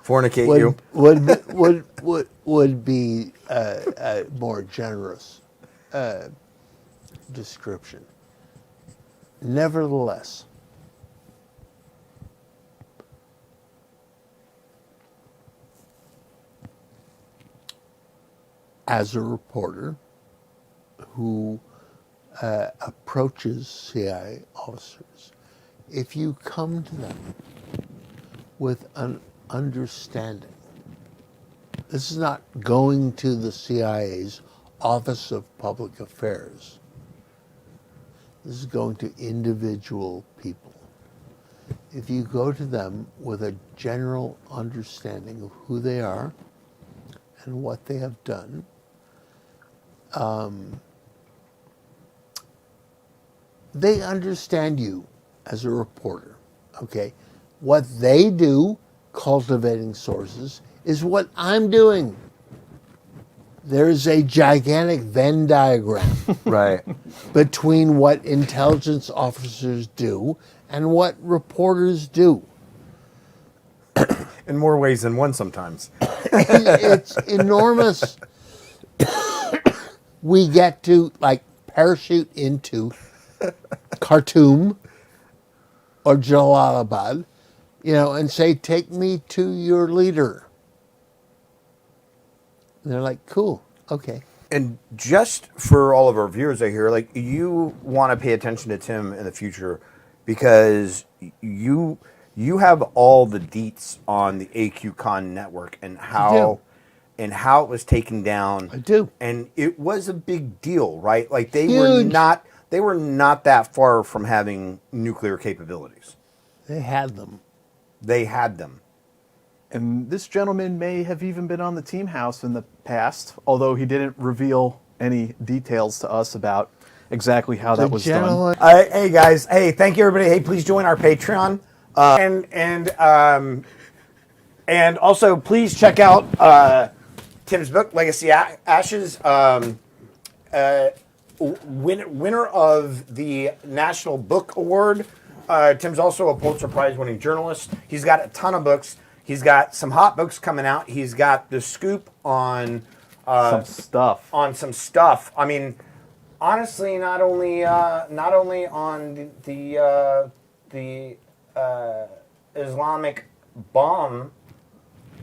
D: Fornicate you.
C: Would be a more generous description. Nevertheless, as a reporter who approaches CIA officers, if you come to them with an understanding, this is not going to the CIA's Office of Public Affairs. This is going to individual people. If you go to them with a general understanding of who they are and what they have done, they understand you as a reporter, okay? What they do, cultivating sources, is what I'm doing. There's a gigantic Venn diagram
D: Right.
C: between what intelligence officers do and what reporters do.
D: In more ways than one sometimes.
C: It's enormous. We get to like parachute into Khartoum or Jalalabad, and say, take me to your leader. And they're like, cool, okay.
D: And just for all of our viewers out here, like, you want to pay attention to Tim in the future because you have all the deets on the AQ-Con network and how it was taken down.
C: I do.
D: And it was a big deal, right? Like they
C: Huge.
D: were not that far from having nuclear capabilities.
C: They had them.
D: They had them.
B: And this gentleman may have even been on the Team House in the past, although he didn't reveal any details to us about exactly how that was done.
D: Hey guys, hey, thank you everybody. Hey, please join our Patreon, and also please check out Tim's book, Legacy Ashes. Winner of the National Book Award. Tim's also a Pulitzer Prize winning journalist. He's got a ton of books. He's got some hot books coming out. He's got the scoop on
B: some stuff.
D: I mean, honestly, not only on the Islamic bomb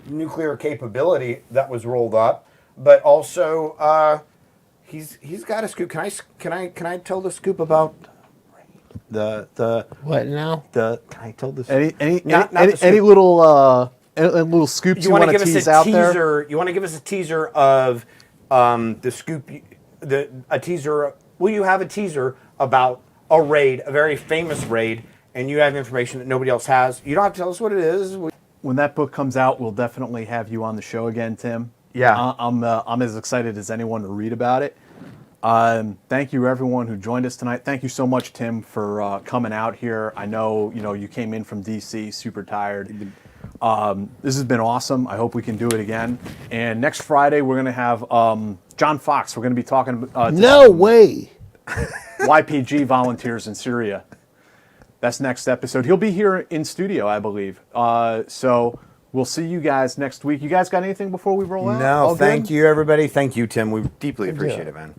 D: nuclear capability that was rolled up, but also he's got a scoop. Can I tell the scoop about the
C: What now?
D: can I tell this?
B: Any
D: Not the
B: any
D: scoop.
B: little a little scoops
D: You want to
B: wanna
D: give us
B: tease
D: a
B: out there?
D: teaser? You want to give us a teaser of the scoop? A teaser. Will you have a teaser about a raid, a very famous raid, and you have information that nobody else has? You don't have to tell us what it is.
B: When that book comes out, we'll definitely have you on the show again, Tim.
D: Yeah.
B: I'm as excited as anyone to read about it. Thank you, everyone who joined us tonight. Thank you so much, Tim, for coming out here. I know you came in from DC, super tired. This has been awesome. I hope we can do it again. And next Friday, we're going to have John Fox. We're going to be talking to
C: No way.
B: YPG volunteers in Syria. That's next episode. He'll be here in studio, I believe. So we'll see you guys next week. You guys got anything before we roll out?
D: No,
B: All
D: thank
B: good?
D: you, everybody. Thank you, Tim. We deeply appreciate it, man.